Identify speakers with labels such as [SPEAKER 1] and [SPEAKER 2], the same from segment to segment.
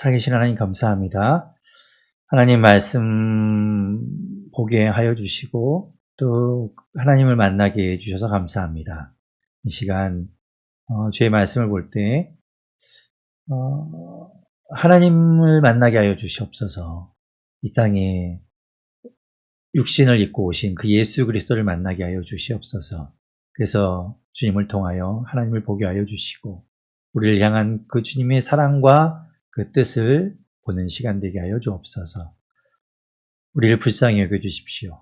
[SPEAKER 1] 살아계신 하나님 감사합니다. 하나님 말씀 보게 하여 주시고 또 하나님을 만나게 해 주셔서 감사합니다. 이 시간 주의 말씀을 볼 때 하나님을 만나게 하여 주시옵소서. 이 땅에 육신을 입고 오신 그 예수 그리스도를 만나게 하여 주시옵소서. 그래서 주님을 통하여 하나님을 보게 하여 주시고 우리를 향한 그 주님의 사랑과 그 뜻을 보는 시간 되게 하여 주옵소서. 우리를 불쌍히 여겨 주십시오.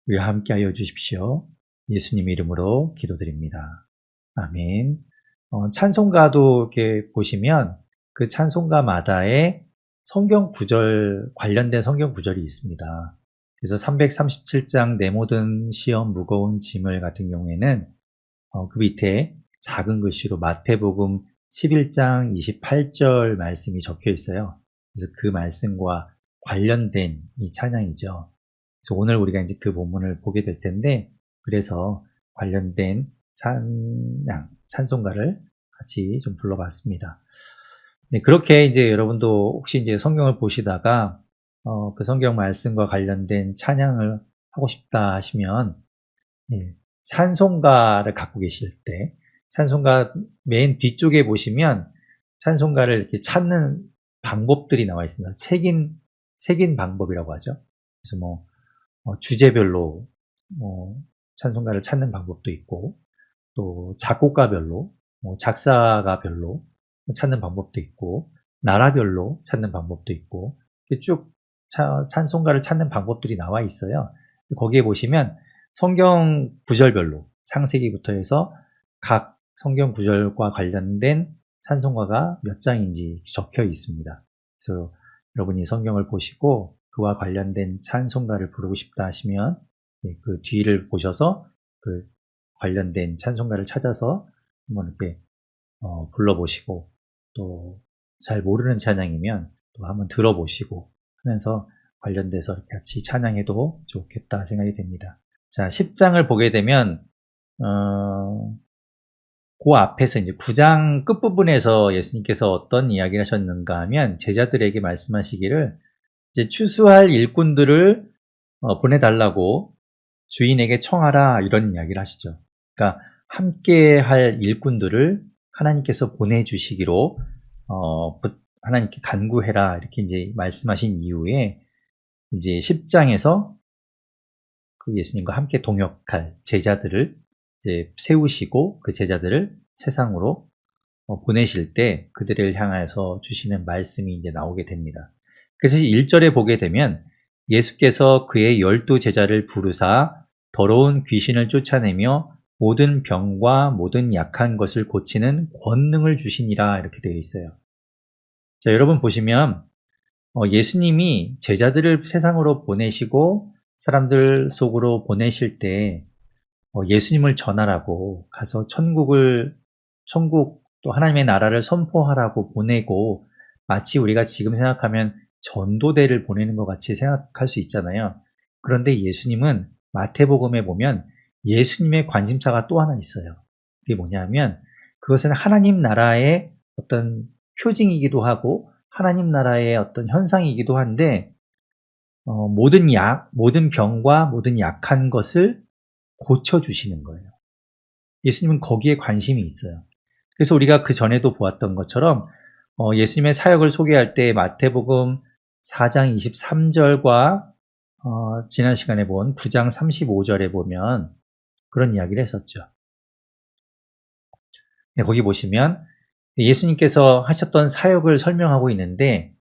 [SPEAKER 1] 우리와 함께 하여 주십시오. 예수님 이름으로 기도드립니다. 아멘. 찬송가도 이렇게 보시면 그 찬송가마다의 성경 구절, 관련된 성경 구절이 있습니다. 그래서 337장 내 모든 시험 무거운 짐을 같은 경우에는 그 밑에 작은 글씨로 마태복음 11장 28절 말씀이 적혀 있어요. 그래서 그 말씀과 관련된 이 찬양이죠. 그래서 오늘 우리가 이제 그 본문을 보게 될 텐데, 그래서 관련된 찬송가를 같이 좀 불러봤습니다. 네, 그렇게 이제 여러분도 혹시 이제 성경을 보시다가 그 성경 말씀과 관련된 찬양을 하고 싶다 하시면, 네, 찬송가를 갖고 계실 때, 찬송가 맨 뒤쪽에 보시면 찬송가를 이렇게 찾는 방법들이 나와 있습니다. 색인 방법이라고 하죠. 그래서 주제별로 찬송가를 찾는 방법도 있고, 또 작곡가별로, 작사가별로 찾는 방법도 있고, 나라별로 찾는 방법도 있고, 이렇게 쭉 찬송가를 찾는 방법들이 나와 있어요. 거기에 보시면 성경 구절별로 창세기부터 해서 각 성경 구절과 관련된 찬송가가 몇 장인지 적혀 있습니다. 그래서 여러분이 성경을 보시고 그와 관련된 찬송가를 부르고 싶다 하시면 그 뒤를 보셔서 그 관련된 찬송가를 찾아서 한번 이렇게 불러보시고, 또 잘 모르는 찬양이면 또 한번 들어보시고 하면서 관련돼서 이렇게 같이 찬양해도 좋겠다 생각이 됩니다. 자, 10장을 보게 되면 그 앞에서 이제 9장 끝부분에서 예수님께서 어떤 이야기를 하셨는가 하면 제자들에게 말씀하시기를 이제 추수할 일꾼들을 보내달라고 주인에게 청하라, 이런 이야기를 하시죠. 그러니까 함께 할 일꾼들을 하나님께서 보내주시기로 하나님께 간구해라, 이렇게 이제 말씀하신 이후에 이제 10장에서 그 예수님과 함께 동역할 제자들을 이제 세우시고 그 제자들을 세상으로 보내실 때 그들을 향해서 주시는 말씀이 이제 나오게 됩니다. 그래서 1절에 보게 되면 예수께서 그의 12 제자를 부르사 더러운 귀신을 쫓아내며 모든 병과 모든 약한 것을 고치는 권능을 주시니라, 이렇게 되어 있어요. 자, 여러분 보시면 예수님이 제자들을 세상으로 보내시고 사람들 속으로 보내실 때 예수님을 전하라고 가서 천국 또 하나님의 나라를 선포하라고 보내고, 마치 우리가 지금 생각하면 전도대를 보내는 것 같이 생각할 수 있잖아요. 그런데 예수님은 마태복음에 보면 예수님의 관심사가 또 하나 있어요. 그게 뭐냐면 그것은 하나님 나라의 어떤 표징이기도 하고 하나님 나라의 어떤 현상이기도 한데, 모든 병과 모든 약한 것을 고쳐주시는 거예요. 예수님은 거기에 관심이 있어요. 그래서 우리가 그 전에도 보았던 것처럼 예수님의 사역을 소개할 때 마태복음 4장 23절과 지난 시간에 본 9장 35절에 보면 그런 이야기를 했었죠. 네, 거기 보시면 예수님께서 하셨던 사역을 설명하고 있는데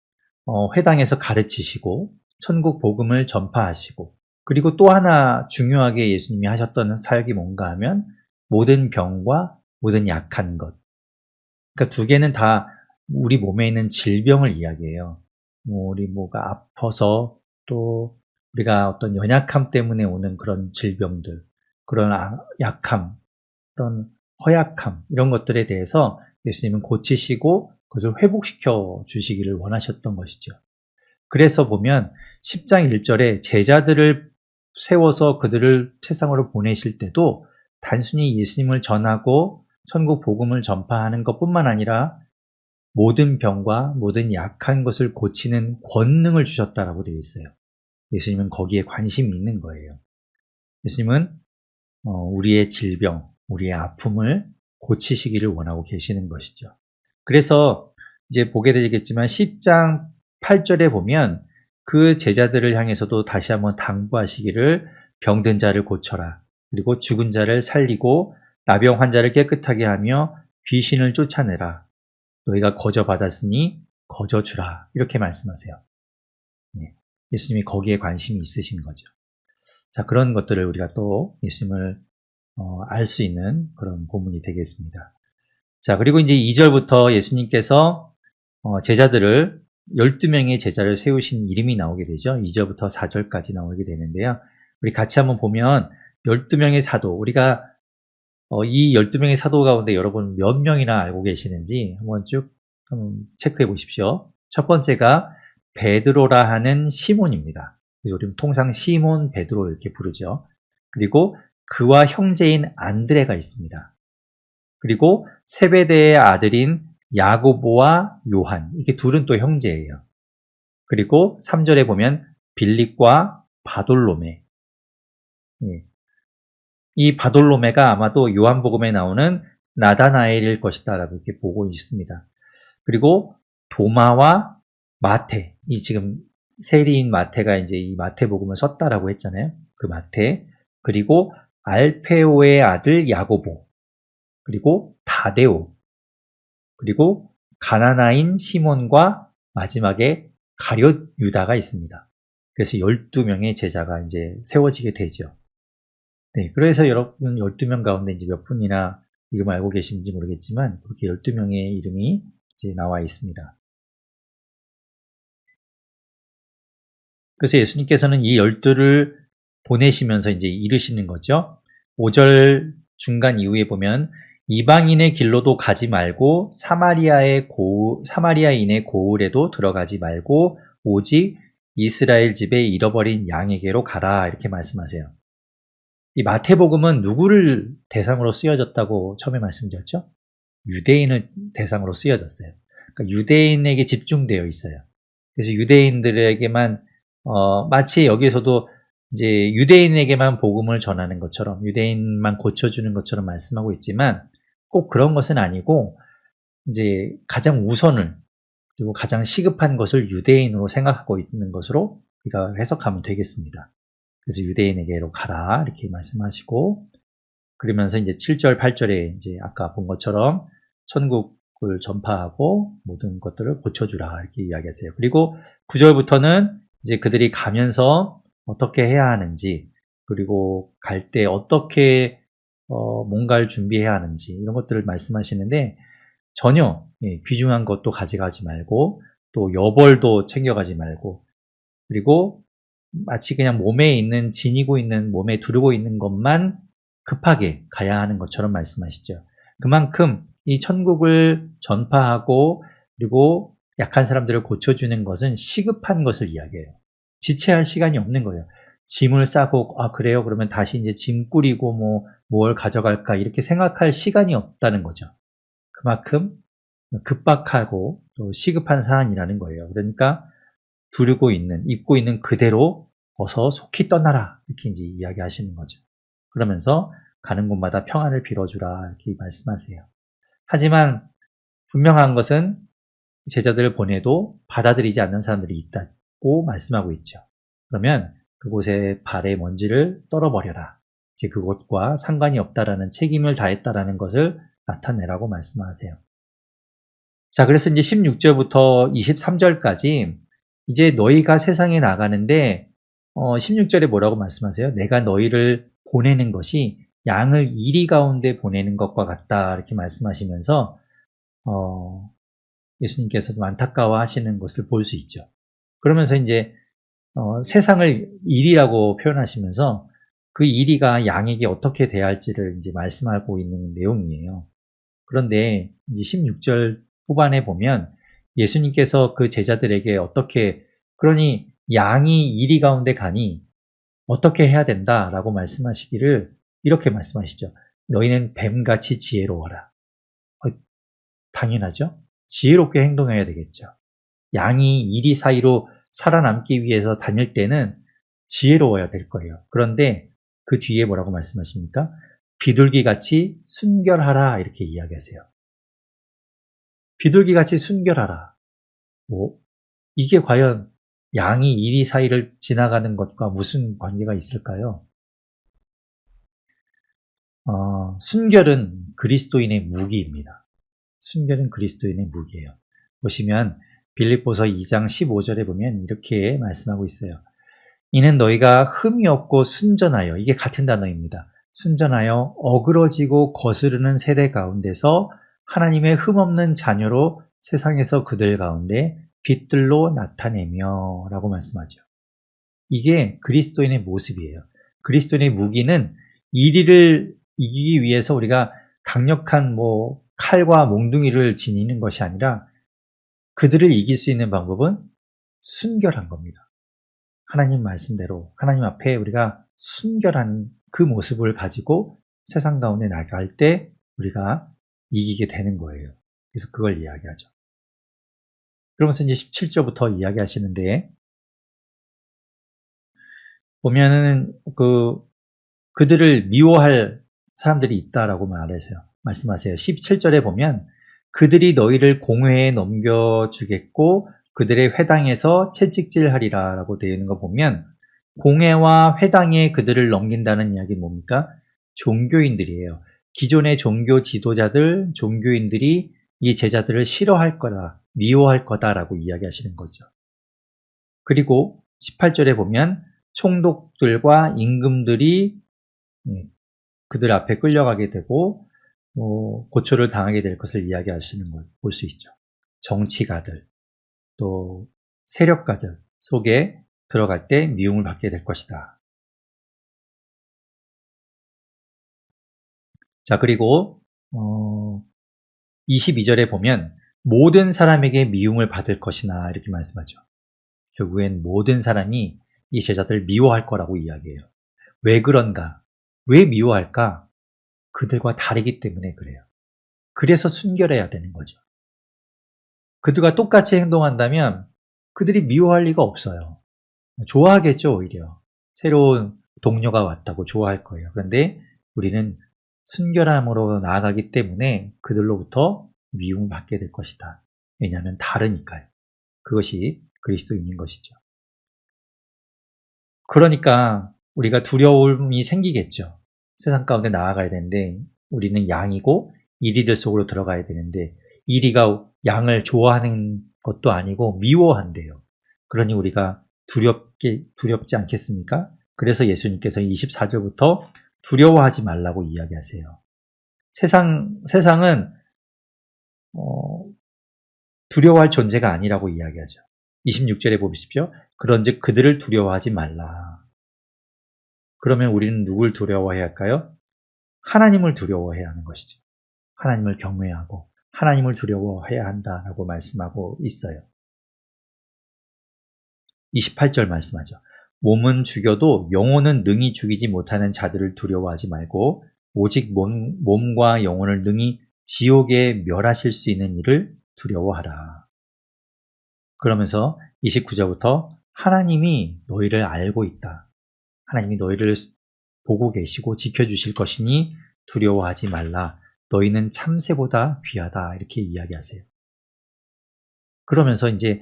[SPEAKER 1] 회당에서 가르치시고 천국 복음을 전파하시고, 그리고 또 하나 중요하게 예수님이 하셨던 사역이 뭔가 하면 모든 병과 모든 약한 것. 그러니까 두 개는 다 우리 몸에 있는 질병을 이야기해요. 우리 뭐가 아파서, 또 우리가 어떤 연약함 때문에 오는 그런 질병들, 그런 약함, 그런 허약함, 이런 것들에 대해서 예수님은 고치시고 그것을 회복시켜 주시기를 원하셨던 것이죠. 그래서 보면 10장 1절에 제자들을 세워서 그들을 세상으로 보내실 때도 단순히 예수님을 전하고 천국 복음을 전파하는 것뿐만 아니라 모든 병과 모든 약한 것을 고치는 권능을 주셨다라고 되어 있어요. 예수님은 거기에 관심이 있는 거예요. 예수님은 우리의 질병, 우리의 아픔을 고치시기를 원하고 계시는 것이죠. 그래서 이제 보게 되겠지만 10장 8절에 보면 그 제자들을 향해서도 다시 한번 당부하시기를 병든 자를 고쳐라. 그리고 죽은 자를 살리고 나병 환자를 깨끗하게 하며 귀신을 쫓아내라. 너희가 거저 받았으니 거저 주라. 이렇게 말씀하세요. 네. 예수님이 거기에 관심이 있으신 거죠. 자, 그런 것들을 우리가 또 예수님을 알 수 있는 그런 본문이 되겠습니다. 자, 그리고 이제 2절부터 예수님께서 제자들을 12명의 제자를 세우신 이름이 나오게 되죠. 2절부터 4절까지 나오게 되는데요. 우리 같이 한번 보면 12명의 사도, 우리가 이 12명의 사도 가운데 여러분 몇 명이나 알고 계시는지 한번 쭉 체크해 보십시오. 첫 번째가 베드로라 하는 시몬입니다. 그래서 우리는 통상 시몬, 베드로 이렇게 부르죠. 그리고 그와 형제인 안드레가 있습니다. 그리고 세베대의 아들인 야고보와 요한, 이게 둘은 또 형제예요. 그리고 3절에 보면 빌립과 바돌로메. 예. 이 바돌로메가 아마도 요한복음에 나오는 나다나엘일 것이다라고 이렇게 보고 있습니다. 그리고 도마와 마태, 이 지금 세리인 마태가 이제 이 마태복음을 썼다라고 했잖아요. 그 마태, 그리고 알페오의 아들 야고보, 그리고 다데오, 그리고 가나나인 시몬과 마지막에 가룟 유다가 있습니다. 그래서 12명의 제자가 이제 세워지게 되죠. 네, 그래서 여러분 12명 가운데 이제 몇 분이나 이름 알고 계신지 모르겠지만 그렇게 12명의 이름이 이제 나와 있습니다. 그래서 예수님께서는 이 12를 보내시면서 이제 이르시는 거죠. 5절 중간 이후에 보면 이방인의 길로도 가지 말고 사마리아인의 고을에도 들어가지 말고 오직 이스라엘 집에 잃어버린 양에게로 가라 이렇게 말씀하세요. 이 마태복음은 누구를 대상으로 쓰여졌다고 처음에 말씀드렸죠? 유대인을 대상으로 쓰여졌어요. 그러니까 유대인에게 집중되어 있어요. 그래서 유대인들에게만 마치 여기에서도 이제 유대인에게만 복음을 전하는 것처럼 유대인만 고쳐주는 것처럼 말씀하고 있지만 꼭 그런 것은 아니고 이제 가장 우선을 그리고 가장 시급한 것을 유대인으로 생각하고 있는 것으로 우리가 해석하면 되겠습니다. 그래서 유대인에게로 가라 이렇게 말씀하시고 그러면서 이제 7절, 8절에 이제 아까 본 것처럼 천국을 전파하고 모든 것들을 고쳐주라 이렇게 이야기하세요. 그리고 9절부터는 이제 그들이 가면서 어떻게 해야 하는지 그리고 갈 때 어떻게 뭔가를 준비해야 하는지 이런 것들을 말씀하시는데 전혀 귀중한 것도 가져가지 말고 또 여벌도 챙겨가지 말고 그리고 마치 그냥 몸에 있는 지니고 있는 몸에 두르고 있는 것만 급하게 가야 하는 것처럼 말씀하시죠. 그만큼 이 천국을 전파하고 그리고 약한 사람들을 고쳐주는 것은 시급한 것을 이야기해요. 지체할 시간이 없는 거예요. 짐을 싸고 그래요? 그러면 다시 이제 짐 꾸리고 뭘 가져갈까 이렇게 생각할 시간이 없다는 거죠. 그만큼 급박하고 또 시급한 사안이라는 거예요. 그러니까 두르고 있는, 입고 있는 그대로 어서 속히 떠나라 이렇게 이제 이야기하시는 거죠. 그러면서 가는 곳마다 평안을 빌어주라 이렇게 말씀하세요. 하지만 분명한 것은 제자들을 보내도 받아들이지 않는 사람들이 있다고 말씀하고 있죠. 그러면 그곳에 발의 먼지를 떨어버려라. 이제 그곳과 상관이 없다라는 책임을 다했다라는 것을 나타내라고 말씀하세요. 자, 그래서 이제 16절부터 23절까지 이제 너희가 세상에 나가는데 16절에 뭐라고 말씀하세요? 내가 너희를 보내는 것이 양을 이리 가운데 보내는 것과 같다 이렇게 말씀하시면서 예수님께서 좀 안타까워하시는 것을 볼 수 있죠. 그러면서 이제 세상을 일이라고 표현하시면서 그 일이가 양에게 어떻게 대할지를 이제 말씀하고 있는 내용이에요. 그런데 이제 16절 후반에 보면 예수님께서 그 제자들에게 그러니 양이 이리 가운데 가니 어떻게 해야 된다라고 말씀하시기를 이렇게 말씀하시죠. 너희는 뱀같이 지혜로워라. 당연하죠. 지혜롭게 행동해야 되겠죠. 양이 이리 사이로 살아남기 위해서 다닐 때는 지혜로워야 될 거예요. 그런데 그 뒤에 뭐라고 말씀하십니까? 비둘기같이 순결하라 이렇게 이야기하세요. 비둘기같이 순결하라. 뭐 이게 과연 양이 이리 사이를 지나가는 것과 무슨 관계가 있을까요? 순결은 그리스도인의 무기입니다. 순결은 그리스도인의 무기예요. 보시면 빌립보서 2장 15절에 보면 이렇게 말씀하고 있어요. 이는 너희가 흠이 없고 순전하여, 이게 같은 단어입니다. 순전하여 어그러지고 거스르는 세대 가운데서 하나님의 흠없는 자녀로 세상에서 그들 가운데 빛들로 나타내며 라고 말씀하죠. 이게 그리스도인의 모습이에요. 그리스도인의 무기는 이리를 이기기 위해서 우리가 강력한 칼과 몽둥이를 지니는 것이 아니라 그들을 이길 수 있는 방법은 순결한 겁니다. 하나님 말씀대로 하나님 앞에 우리가 순결한 그 모습을 가지고 세상 가운데 나갈 때 우리가 이기게 되는 거예요. 그래서 그걸 이야기하죠. 그러면서 이제 17절부터 이야기하시는데 보면은 그들을 미워할 사람들이 있다라고 말씀하세요. 17절에 보면 그들이 너희를 공회에 넘겨주겠고 그들의 회당에서 채찍질하리라 라고 되어 있는 거 보면 공회와 회당에 그들을 넘긴다는 이야기는 뭡니까? 종교인들이에요. 기존의 종교 지도자들, 종교인들이 이 제자들을 싫어할 거다, 미워할 거다라고 이야기하시는 거죠. 그리고 18절에 보면 총독들과 임금들이 그들 앞에 끌려가게 되고 고초를 당하게 될 것을 이야기하시는 걸 볼 수 있죠. 정치가들, 또 세력가들 속에 들어갈 때 미움을 받게 될 것이다. 자, 그리고 22절에 보면 모든 사람에게 미움을 받을 것이나 이렇게 말씀하죠. 결국엔 모든 사람이 이 제자들을 미워할 거라고 이야기해요. 왜 그런가? 왜 미워할까? 그들과 다르기 때문에 그래요. 그래서 순결해야 되는 거죠. 그들과 똑같이 행동한다면 그들이 미워할 리가 없어요. 좋아하겠죠, 오히려. 새로운 동료가 왔다고 좋아할 거예요. 그런데 우리는 순결함으로 나아가기 때문에 그들로부터 미움을 받게 될 것이다. 왜냐하면 다르니까요. 그것이 그리스도인인 것이죠. 그러니까 우리가 두려움이 생기겠죠. 세상 가운데 나아가야 되는데 우리는 양이고 이리들 속으로 들어가야 되는데 이리가 양을 좋아하는 것도 아니고 미워한대요. 그러니 우리가 두렵지 않겠습니까? 그래서 예수님께서 24절부터 두려워하지 말라고 이야기하세요. 세상은 두려워할 존재가 아니라고 이야기하죠. 26절에 보십시오. 그런즉 그들을 두려워하지 말라. 그러면 우리는 누굴 두려워해야 할까요? 하나님을 두려워해야 하는 것이죠. 하나님을 경외하고 하나님을 두려워해야 한다라고 말씀하고 있어요. 28절 말씀하죠. 몸은 죽여도 영혼은 능히 죽이지 못하는 자들을 두려워하지 말고 오직 몸과 영혼을 능히 지옥에 멸하실 수 있는 이를 두려워하라. 그러면서 29절부터 하나님이 너희를 알고 있다. 하나님이 너희를 보고 계시고 지켜주실 것이니 두려워하지 말라. 너희는 참새보다 귀하다. 이렇게 이야기하세요. 그러면서 이제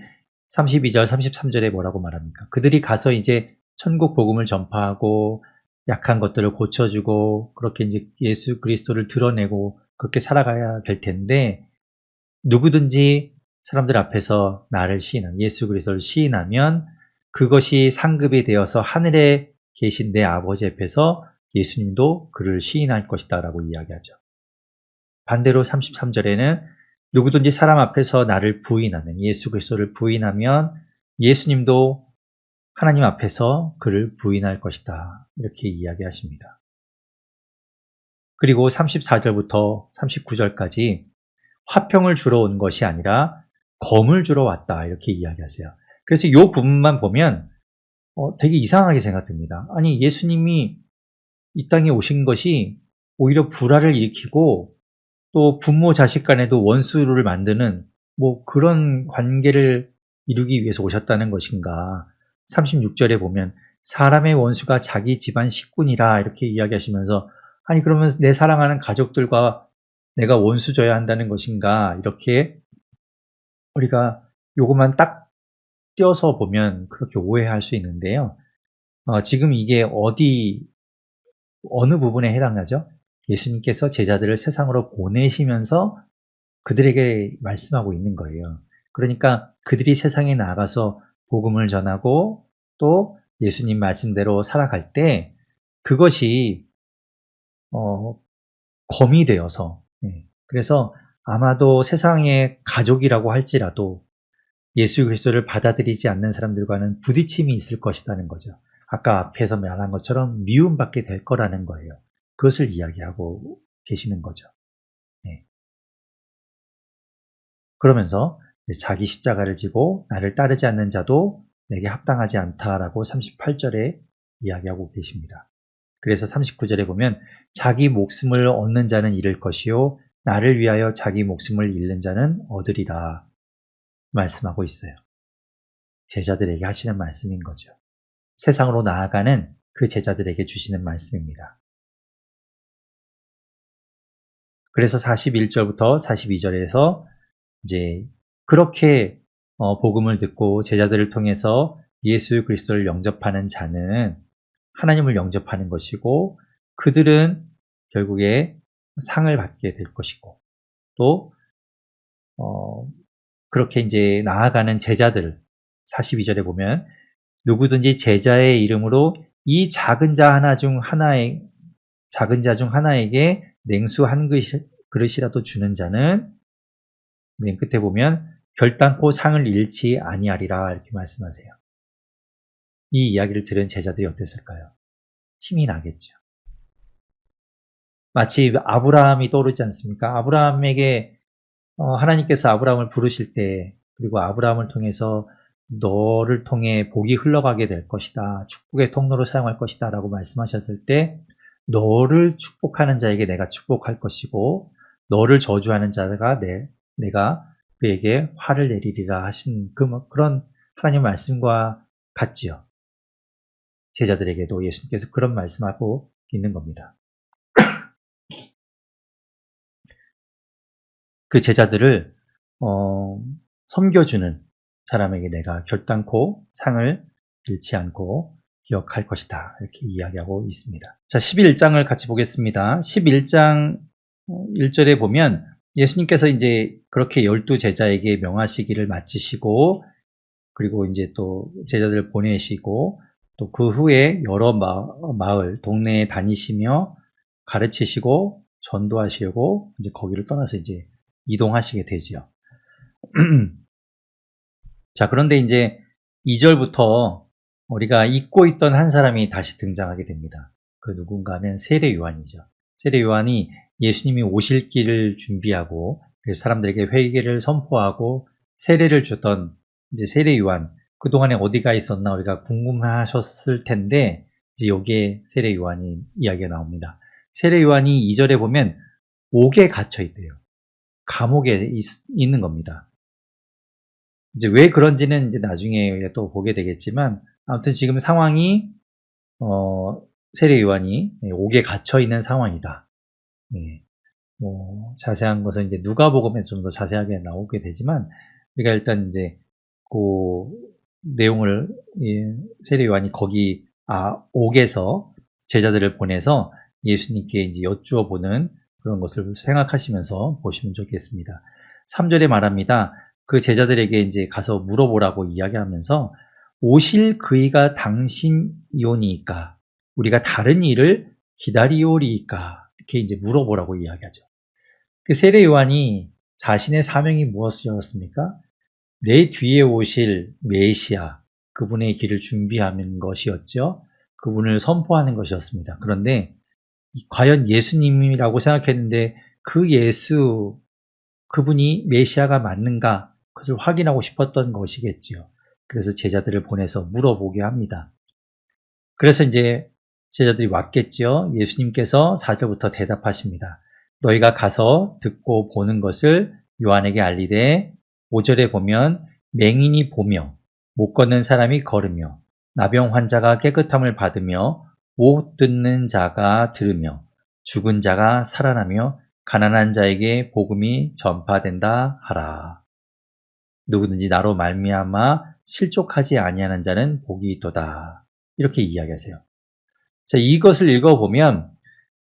[SPEAKER 1] 32절, 33절에 뭐라고 말합니까? 그들이 가서 이제 천국 복음을 전파하고 약한 것들을 고쳐주고 그렇게 이제 예수 그리스도를 드러내고 그렇게 살아가야 될 텐데 누구든지 사람들 앞에서 나를 시인하면 예수 그리스도를 시인하면 그것이 상급이 되어서 하늘에 계신 내 아버지 앞에서 예수님도 그를 시인할 것이다 라고 이야기하죠. 반대로 33절에는 누구든지 사람 앞에서 나를 부인하면 예수 그리스도를 부인하면 예수님도 하나님 앞에서 그를 부인할 것이다. 이렇게 이야기하십니다. 그리고 34절부터 39절까지 화평을 주러 온 것이 아니라 검을 주러 왔다. 이렇게 이야기하세요. 그래서 이 부분만 보면 되게 이상하게 생각됩니다. 아니 예수님이 이 땅에 오신 것이 오히려 불화를 일으키고 또 부모 자식 간에도 원수를 만드는 뭐 그런 관계를 이루기 위해서 오셨다는 것인가. 36절에 보면 사람의 원수가 자기 집안 식구니라 이렇게 이야기하시면서 아니 그러면 내 사랑하는 가족들과 내가 원수져야 한다는 것인가 이렇게 우리가 요것만 딱 띄어서 보면 그렇게 오해할 수 있는데요. 지금 이게 어느 부분에 해당하죠? 예수님께서 제자들을 세상으로 보내시면서 그들에게 말씀하고 있는 거예요. 그러니까 그들이 세상에 나가서 복음을 전하고 또 예수님 말씀대로 살아갈 때 그것이 검이 되어서 그래서 아마도 세상의 가족이라고 할지라도 예수 그리스도를 받아들이지 않는 사람들과는 부딪힘이 있을 것이라는 거죠. 아까 앞에서 말한 것처럼 미움받게 될 거라는 거예요. 그것을 이야기하고 계시는 거죠. 네. 그러면서 자기 십자가를 지고 나를 따르지 않는 자도 내게 합당하지 않다라고 38절에 이야기하고 계십니다. 그래서 39절에 보면 자기 목숨을 얻는 자는 잃을 것이요 나를 위하여 자기 목숨을 잃는 자는 얻으리라 말씀하고 있어요. 제자들에게 하시는 말씀인 거죠. 세상으로 나아가는 그 제자들에게 주시는 말씀입니다. 그래서 41절부터 42절에서 이제 그렇게 복음을 듣고 제자들을 통해서 예수 그리스도를 영접하는 자는 하나님을 영접하는 것이고 그들은 결국에 상을 받게 될 것이고 또 그렇게 이제 나아가는 제자들 42절에 보면 누구든지 제자의 이름으로 이 작은 자 중 하나에게 냉수 한 그릇이라도 주는 자는 맨 끝에 보면 결단코 상을 잃지 아니하리라 이렇게 말씀하세요. 이 이야기를 들은 제자들이 어땠을까요? 힘이 나겠죠. 마치 아브라함이 떠오르지 않습니까? 아브라함에게 하나님께서 아브라함을 부르실 때 그리고 아브라함을 통해서 너를 통해 복이 흘러가게 될 것이다. 축복의 통로로 사용할 것이다 라고 말씀하셨을 때 너를 축복하는 자에게 내가 축복할 것이고 너를 저주하는 자가 내가 그에게 화를 내리리라 하신 그런 하나님 말씀과 같지요. 제자들에게도 예수님께서 그런 말씀하고 있는 겁니다. 그 제자들을 섬겨주는 사람에게 내가 결단코 상을 잃지 않고 기억할 것이다. 이렇게 이야기하고 있습니다. 자, 11장을 같이 보겠습니다. 11장 1절에 보면 예수님께서 이제 그렇게 12제자에게 명하시기를 마치시고 그리고 이제 또 제자들을 보내시고 또 그 후에 여러 마을, 동네에 다니시며 가르치시고 전도하시고 이제 거기를 떠나서 이제 이동하시게 되죠. 자, 그런데 이제 2절부터 우리가 잊고 있던 한 사람이 다시 등장하게 됩니다. 그 누군가 하면 세례 요한이죠. 세례 요한이 예수님이 오실 길을 준비하고 사람들에게 회개를 선포하고 세례를 줬던 이제 세례 요한, 그동안에 어디가 있었나 우리가 궁금하셨을 텐데 이제 여기에 세례 요한이 이야기가 나옵니다. 세례 요한이 2절에 보면 옥에 갇혀 있대요. 감옥에 있는 겁니다. 이제 왜 그런지는 이제 나중에 또 보게 되겠지만 아무튼 지금 상황이 세례 요한이 옥에 갇혀 있는 상황이다. 네. 뭐 자세한 것은 이제 누가복음에 좀 더 자세하게 나오게 되지만 우리가 일단 이제 그 내용을 세례 요한이 거기 옥에서 제자들을 보내서 예수님께 이제 여쭈어 보는 그런 것을 생각하시면서 보시면 좋겠습니다. 3절에 말합니다. 그 제자들에게 이제 가서 물어보라고 이야기하면서 오실 그이가 당신이오니까 우리가 다른 일을 기다리오리까 이렇게 이제 물어보라고 이야기하죠. 그 세례 요한이 자신의 사명이 무엇이었습니까? 내 뒤에 오실 메시아 그분의 길을 준비하는 것이었죠. 그분을 선포하는 것이었습니다. 그런데 과연 예수님이라고 생각했는데 그 예수 그분이 메시아가 맞는가 그것을 확인하고 싶었던 것이겠지요. 그래서 제자들을 보내서 물어보게 합니다. 그래서 이제 제자들이 왔겠죠. 예수님께서 4절부터 대답하십니다. 너희가 가서 듣고 보는 것을 요한에게 알리되 5절에 보면 맹인이 보며 못 걷는 사람이 걸으며 나병 환자가 깨끗함을 받으며 못 듣는 자가 들으며 죽은 자가 살아나며 가난한 자에게 복음이 전파된다 하라. 누구든지 나로 말미암아 실족하지 아니하는 자는 복이 있도다. 이렇게 이야기하세요. 자, 이것을 읽어보면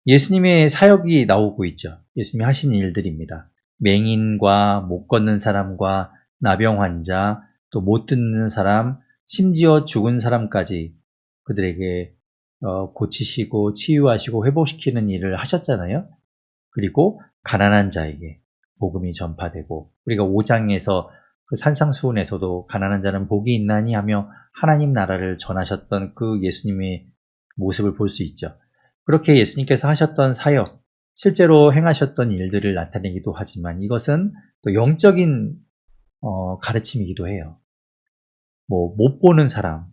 [SPEAKER 1] 예수님의 사역이 나오고 있죠. 예수님이 하신 일들입니다. 맹인과 못 걷는 사람과 나병 환자, 또 못 듣는 사람, 심지어 죽은 사람까지 그들에게 고치시고 치유하시고 회복시키는 일을 하셨잖아요. 그리고 가난한 자에게 복음이 전파되고, 우리가 5장에서 그 산상수훈에서도 가난한 자는 복이 있나니 하며 하나님 나라를 전하셨던 그 예수님의 모습을 볼 수 있죠. 그렇게 예수님께서 하셨던 사역, 실제로 행하셨던 일들을 나타내기도 하지만 이것은 또 영적인 가르침이기도 해요. 못 보는 사람,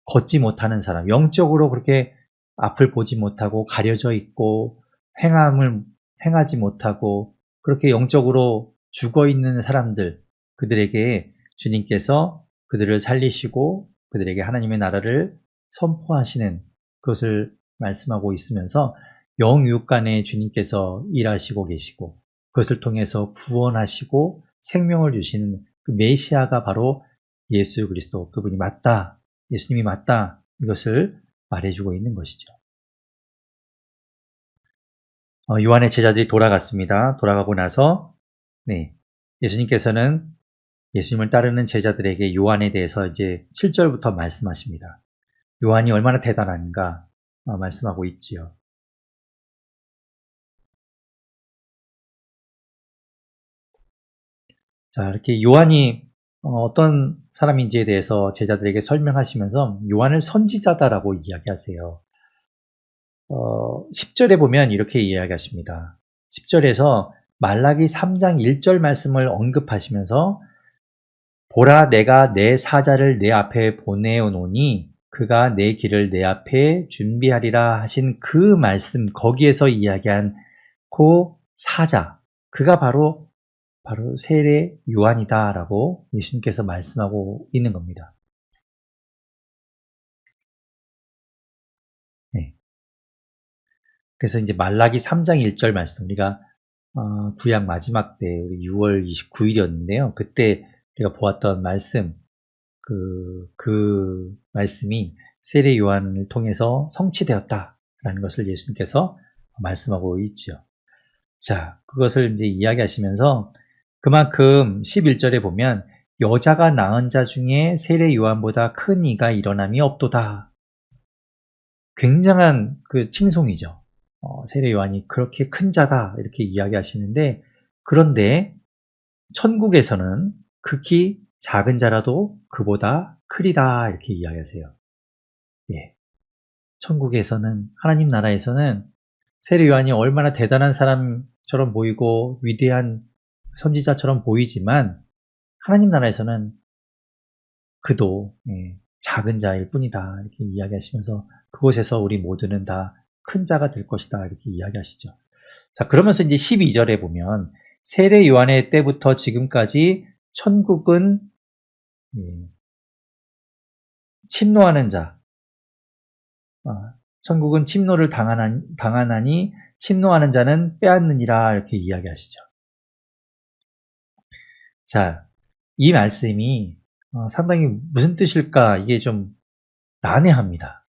[SPEAKER 1] 걷지 못하는 사람, 영적으로 그렇게 앞을 보지 못하고 가려져 있고 행하지 못하고 그렇게 영적으로 죽어 있는 사람들, 그들에게 주님께서 그들을 살리시고 그들에게 하나님의 나라를 선포하시는 그것을 말씀하고 있으면서 영육 간에 주님께서 일하시고 계시고 그것을 통해서 구원하시고 생명을 주시는 그 메시아가 바로 예수 그리스도, 그분이 맞다, 예수님이 맞다, 이것을 말해주고 있는 것이죠. 요한의 제자들이 돌아갔습니다. 돌아가고 나서 예수님께서는 예수님을 따르는 제자들에게 요한에 대해서 이제 7절부터 말씀하십니다. 요한이 얼마나 대단한가 말씀하고 있지요. 자, 이렇게 요한이 어떤 사람인지에 대해서 제자들에게 설명하시면서 요한을 선지자다라고 이야기하세요. 10절에 보면 이렇게 이야기하십니다. 10절에서 말라기 3장 1절 말씀을 언급하시면서 보라, 내가 내 사자를 내 앞에 보내오노니 그가 내 길을 내 앞에 준비하리라 하신 그 말씀, 거기에서 이야기한 그 사자, 그가 바로 세례 요한이다라고 예수님께서 말씀하고 있는 겁니다. 그래서 이제 말라기 3장 1절 말씀, 우리가 구약 마지막 때 우리 6월 29일이었는데요. 그때 우리가 보았던 말씀, 그 말씀이 세례 요한을 통해서 성취되었다라는 것을 예수님께서 말씀하고 있죠. 자, 그것을 이제 이야기하시면서 그만큼 11절에 보면 여자가 낳은 자 중에 세례 요한보다 큰 이가 일어남이 없도다. 굉장한 그 칭송이죠. 세례 요한이 그렇게 큰 자다 이렇게 이야기하시는데, 그런데 천국에서는 극히 작은 자라도 그보다 크리다 이렇게 이야기하세요. 천국에서는, 하나님 나라에서는 세례 요한이 얼마나 대단한 사람처럼 보이고 위대한 선지자처럼 보이지만 하나님 나라에서는 그도 작은 자일 뿐이다 이렇게 이야기하시면서 그곳에서 우리 모두는 다 큰 자가 될 것이다 이렇게 이야기하시죠. 자, 그러면서 이제 12절에 보면 세례 요한의 때부터 지금까지 천국은 침노하는 자, 천국은 침노를 당하나니 침노하는 자는 빼앗느니라 이렇게 이야기하시죠. 자, 이 말씀이 상당히 무슨 뜻일까, 이게 좀 난해합니다.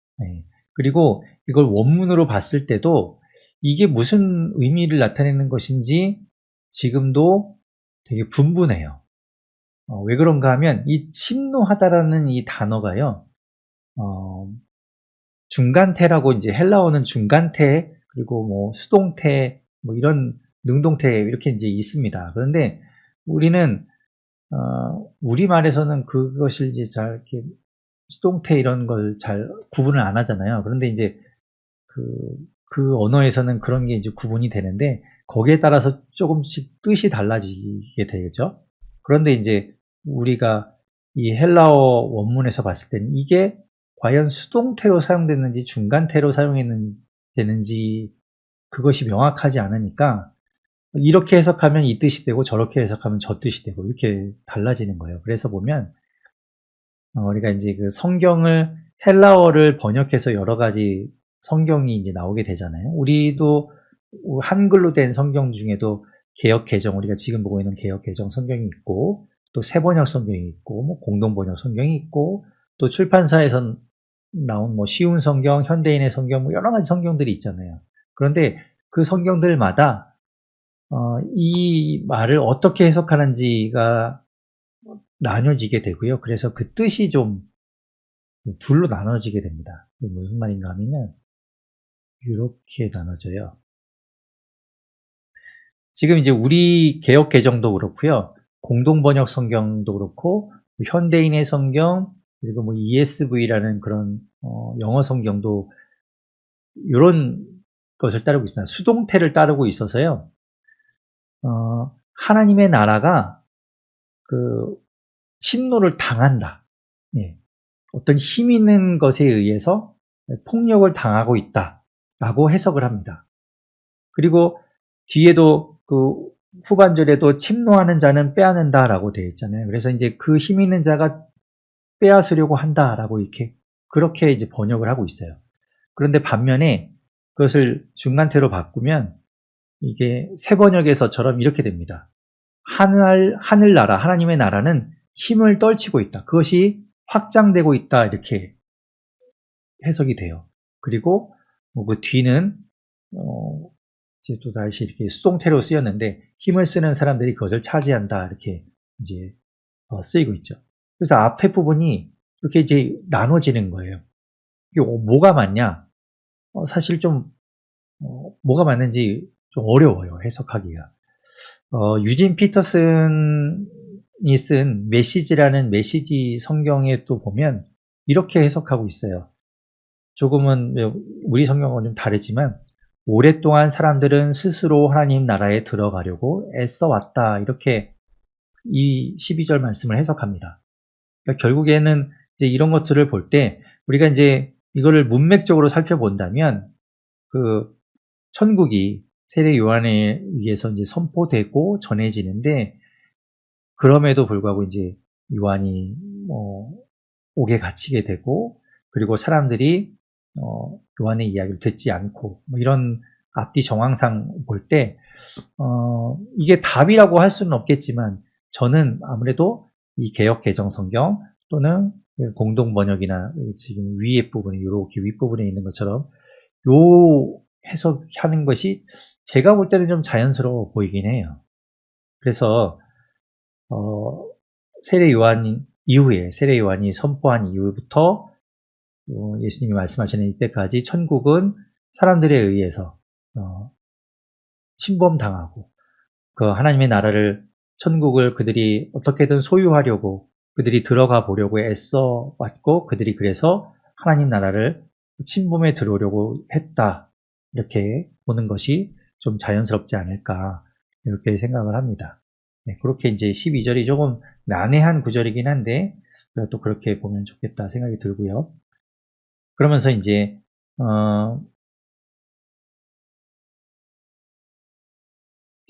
[SPEAKER 1] 그리고 이걸 원문으로 봤을 때도 이게 무슨 의미를 나타내는 것인지 지금도 되게 분분해요. 왜 그런가 하면 이 침노하다라는 이 단어가요, 중간태라고, 이제 헬라어는 중간태, 그리고 뭐 수동태, 뭐 이런 능동태 이렇게 이제 있습니다. 그런데 우리는 우리말에서는 그것을 이제 잘 이렇게 수동태 이런 걸 잘 구분을 안 하잖아요. 그런데 이제 그 언어에서는 그런 게 이제 구분이 되는데 거기에 따라서 조금씩 뜻이 달라지게 되겠죠. 그런데 이제 우리가 이 헬라어 원문에서 봤을 때는 이게 과연 수동태로 사용됐는지 중간태로 사용되는지 그것이 명확하지 않으니까 이렇게 해석하면 이 뜻이 되고 저렇게 해석하면 저 뜻이 되고 이렇게 달라지는 거예요. 그래서 보면 우리가 이제 그 성경을 헬라어를 번역해서 여러 가지 성경이 이제 나오게 되잖아요. 우리도 한글로 된 성경 중에도 개역 개정, 우리가 지금 보고 있는 개역 개정 성경이 있고, 또 새번역 성경이 있고, 뭐 공동 번역 성경이 있고, 또 출판사에서 나온 뭐 쉬운 성경, 현대인의 성경, 뭐 여러 가지 성경들이 있잖아요. 그런데 그 성경들마다 이 말을 어떻게 해석하는지가 나뉘어지게 되고요. 그래서 그 뜻이 좀 둘로 나눠지게 됩니다. 무슨 말인가 하면은 이렇게 나눠져요. 지금 이제 우리 개역 개정도 그렇고요. 공동 번역 성경도 그렇고 현대인의 성경 그리고 뭐 ESV라는 그런 영어 성경도 이런 것을 따르고 있습니다. 수동태를 따르고 있어서요. 하나님의 나라가 그 침노를 당한다. 예. 어떤 힘 있는 것에 의해서 폭력을 당하고 있다라고 해석을 합니다. 그리고 뒤에도 그 후반절에도 침노하는 자는 빼앗는다라고 되어 있잖아요. 그래서 이제 그 힘 있는 자가 빼앗으려고 한다라고 이렇게 그렇게 이제 번역을 하고 있어요. 그런데 반면에 그것을 중간태로 바꾸면 이게 새 번역에서처럼 이렇게 됩니다. 하늘나라, 하나님의 나라는 힘을 떨치고 있다. 그것이 확장되고 있다. 이렇게 해석이 돼요. 그리고 그 뒤는 이제 또 다시 이렇게 수동태로 쓰였는데 힘을 쓰는 사람들이 그것을 차지한다. 이렇게 이제 쓰이고 있죠. 그래서 앞에 부분이 이렇게 이제 나눠지는 거예요. 이게 뭐가 맞냐? 사실 좀 뭐가 맞는지 좀 어려워요. 해석하기가. 유진 피터슨이 쓴 메시지라는 메시지 성경에 또 보면 이렇게 해석하고 있어요. 조금은 우리 성경은 좀 다르지만 오랫동안 사람들은 스스로 하나님 나라에 들어가려고 애써 왔다. 이렇게 이 12절 말씀을 해석합니다. 그러니까 결국에는 이제 이런 것들을 볼 때 우리가 이제 이거를 문맥적으로 살펴본다면 그 천국이 세례 요한에 의해서 이제 선포되고 전해지는데 그럼에도 불구하고 이제 요한이 옥에 갇히게 되고 그리고 사람들이 요한의 이야기를 듣지 않고 뭐 이런 앞뒤 정황상 볼 때 이게 답이라고 할 수는 없겠지만 저는 아무래도 이 개역 개정 성경 또는 공동 번역이나 지금 위에 부분에 이렇게 윗부분에 있는 것처럼 요 해석하는 것이 제가 볼 때는 좀 자연스러워 보이긴 해요. 그래서 세례 요한 이후에 세례 요한이 선포한 이후부터 예수님이 말씀하시는 이때까지 천국은 사람들에 의해서 침범당하고 그 하나님의 나라를 천국을 그들이 어떻게든 소유하려고 그들이 들어가 보려고 애써 왔고 그들이 그래서 하나님 나라를 침범에 들어오려고 했다. 이렇게 보는 것이 좀 자연스럽지 않을까 이렇게 생각을 합니다. 네, 그렇게 이제 12절이 조금 난해한 구절이긴 한데 또 그렇게 보면 좋겠다 생각이 들고요. 그러면서 이제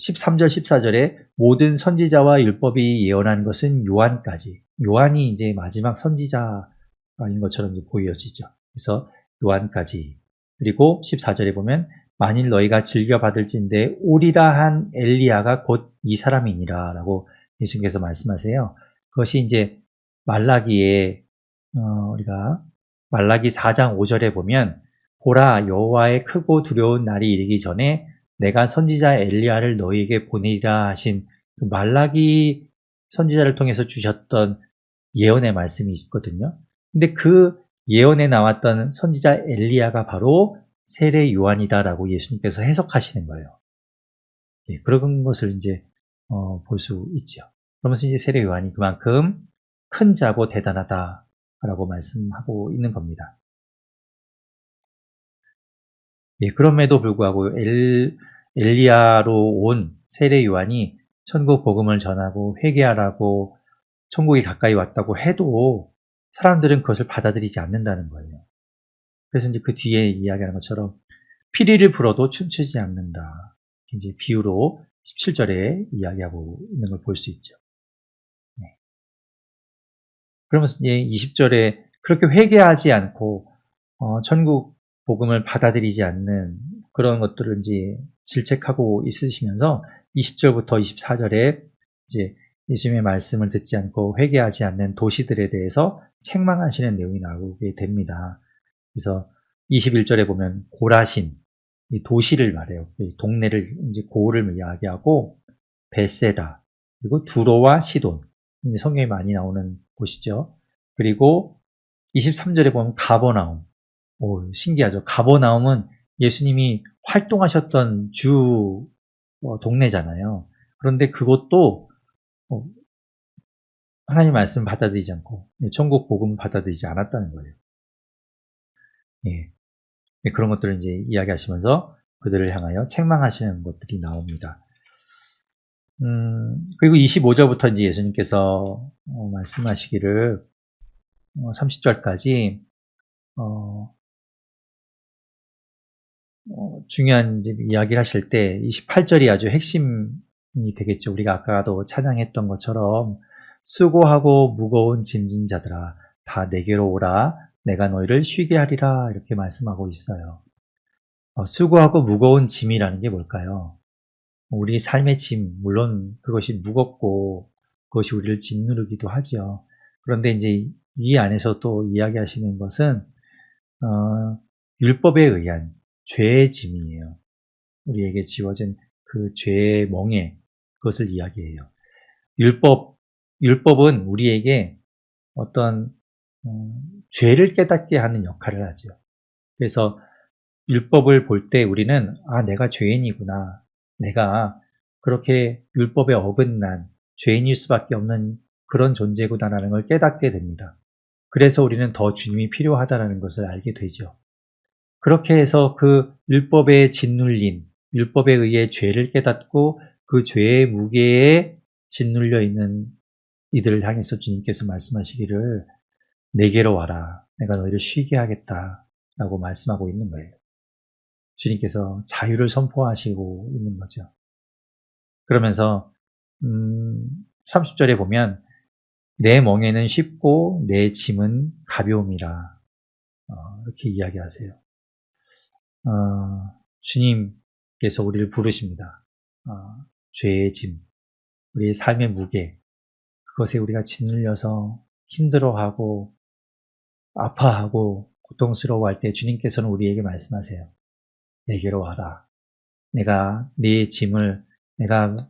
[SPEAKER 1] 13절, 14절에 모든 선지자와 율법이 예언한 것은 요한까지. 요한이 이제 마지막 선지자인 것처럼 이제 보여지죠. 그래서 요한까지. 그리고 14절에 보면 만일 너희가 즐겨받을진대 오리라 한 엘리야가 곧 이 사람이니라 라고 예수님께서 말씀하세요. 그것이 이제 말라기에 우리가 말라기 4장 5절에 보면 보라 여호와의 크고 두려운 날이 이르기 전에 내가 선지자 엘리야를 너희에게 보내리라 하신 그 말라기 선지자를 통해서 주셨던 예언의 말씀이 있거든요. 근데 그 예언에 나왔던 선지자 엘리야가 바로 세례 요한이다라고 예수님께서 해석하시는 거예요. 예, 그런 것을 이제 볼 수 있죠. 그러면서 이제 세례 요한이 그만큼 큰 자고 대단하다라고 말씀하고 있는 겁니다. 예, 그럼에도 불구하고 엘리야로 온 세례 요한이 천국 복음을 전하고 회개하라고 천국이 가까이 왔다고 해도 사람들은 그것을 받아들이지 않는다는 거예요. 그래서 이제 그 뒤에 이야기하는 것처럼 피리를 불어도 춤추지 않는다. 이제 비유로 17절에 이야기하고 있는 걸 볼 수 있죠. 네. 그러면서 이제 20절에 그렇게 회개하지 않고 천국 복음을 받아들이지 않는 그런 것들을 이제 질책하고 있으시면서 20절부터 24절에 이제 예수님의 말씀을 듣지 않고 회개하지 않는 도시들에 대해서 책망하시는 내용이 나오게 됩니다. 그래서 21절에 보면 고라신, 이 도시를 말해요. 이 동네를, 이제 고을을 이야기하고, 베세다, 그리고 두로와 시돈, 성경에 많이 나오는 곳이죠. 그리고 23절에 보면 가버나움. 오, 신기하죠. 가버나움은 예수님이 활동하셨던 주 동네잖아요. 그런데 그것도 하나님 말씀 받아들이지 않고 천국 복음 받아들이지 않았다는 거예요. 예. 그런 것들을 이제 이야기하시면서 그들을 향하여 책망하시는 것들이 나옵니다. 그리고 25절부터 이제 예수님께서 말씀하시기를 30절까지 중요한 이야기를 하실 때 28절이 아주 핵심이 되겠죠. 우리가 아까도 찬양했던 것처럼 수고하고 무거운 짐진 자들아 다 내게로 오라 내가 너희를 쉬게 하리라 이렇게 말씀하고 있어요. 수고하고 무거운 짐이라는 게 뭘까요? 우리 삶의 짐, 물론 그것이 무겁고 그것이 우리를 짓누르기도 하죠. 그런데 이제 이 안에서 또 이야기하시는 것은 율법에 의한 죄의 짐이에요. 우리에게 지워진 그 죄의 멍에 그것을 이야기해요. 율법은 우리에게 어떤 죄를 깨닫게 하는 역할을 하죠. 그래서 율법을 볼 때 우리는 내가 죄인이구나. 내가 그렇게 율법에 어긋난 죄인일 수밖에 없는 그런 존재구나라는 걸 깨닫게 됩니다. 그래서 우리는 더 주님이 필요하다는 것을 알게 되죠. 그렇게 해서 그 율법에 짓눌린, 율법에 의해 죄를 깨닫고 그 죄의 무게에 짓눌려 있는 이들을 향해서 주님께서 말씀하시기를 내게로 와라. 내가 너희를 쉬게 하겠다. 라고 말씀하고 있는 거예요. 주님께서 자유를 선포하시고 있는 거죠. 그러면서 30절에 보면 내 멍에는 쉽고 내 짐은 가벼움이라 이렇게 이야기하세요. 주님께서 우리를 부르십니다. 죄의 짐, 우리의 삶의 무게, 그것에 우리가 짓눌려서 힘들어하고 아파하고 고통스러워할 때 주님께서는 우리에게 말씀하세요. 내게로 와라. 내가 네 짐을 내가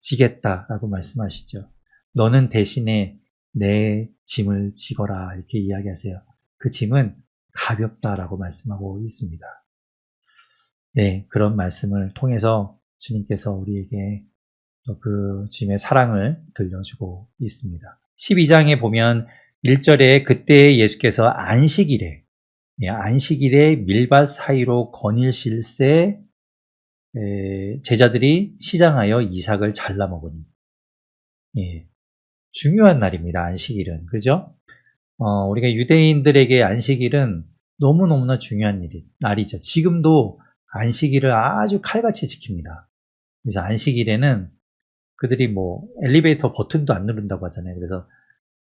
[SPEAKER 1] 지겠다라고 말씀하시죠. 너는 대신에 내 짐을 지거라 이렇게 이야기하세요. 그 짐은 가볍다라고 말씀하고 있습니다. 네, 그런 말씀을 통해서 주님께서 우리에게 그 주님의 사랑을 들려주고 있습니다. 12장에 보면 1절에 그때 예수께서 안식일에 밀밭 사이로 거닐실새 제자들이 시장하여 이삭을 잘라 먹으니 중요한 날입니다. 안식일은. 그죠? 우리가 유대인들에게 안식일은 너무너무나 중요한 날이죠. 지금도 안식일을 아주 칼같이 지킵니다. 그래서 안식일에는 그들이 엘리베이터 버튼도 안 누른다고 하잖아요. 그래서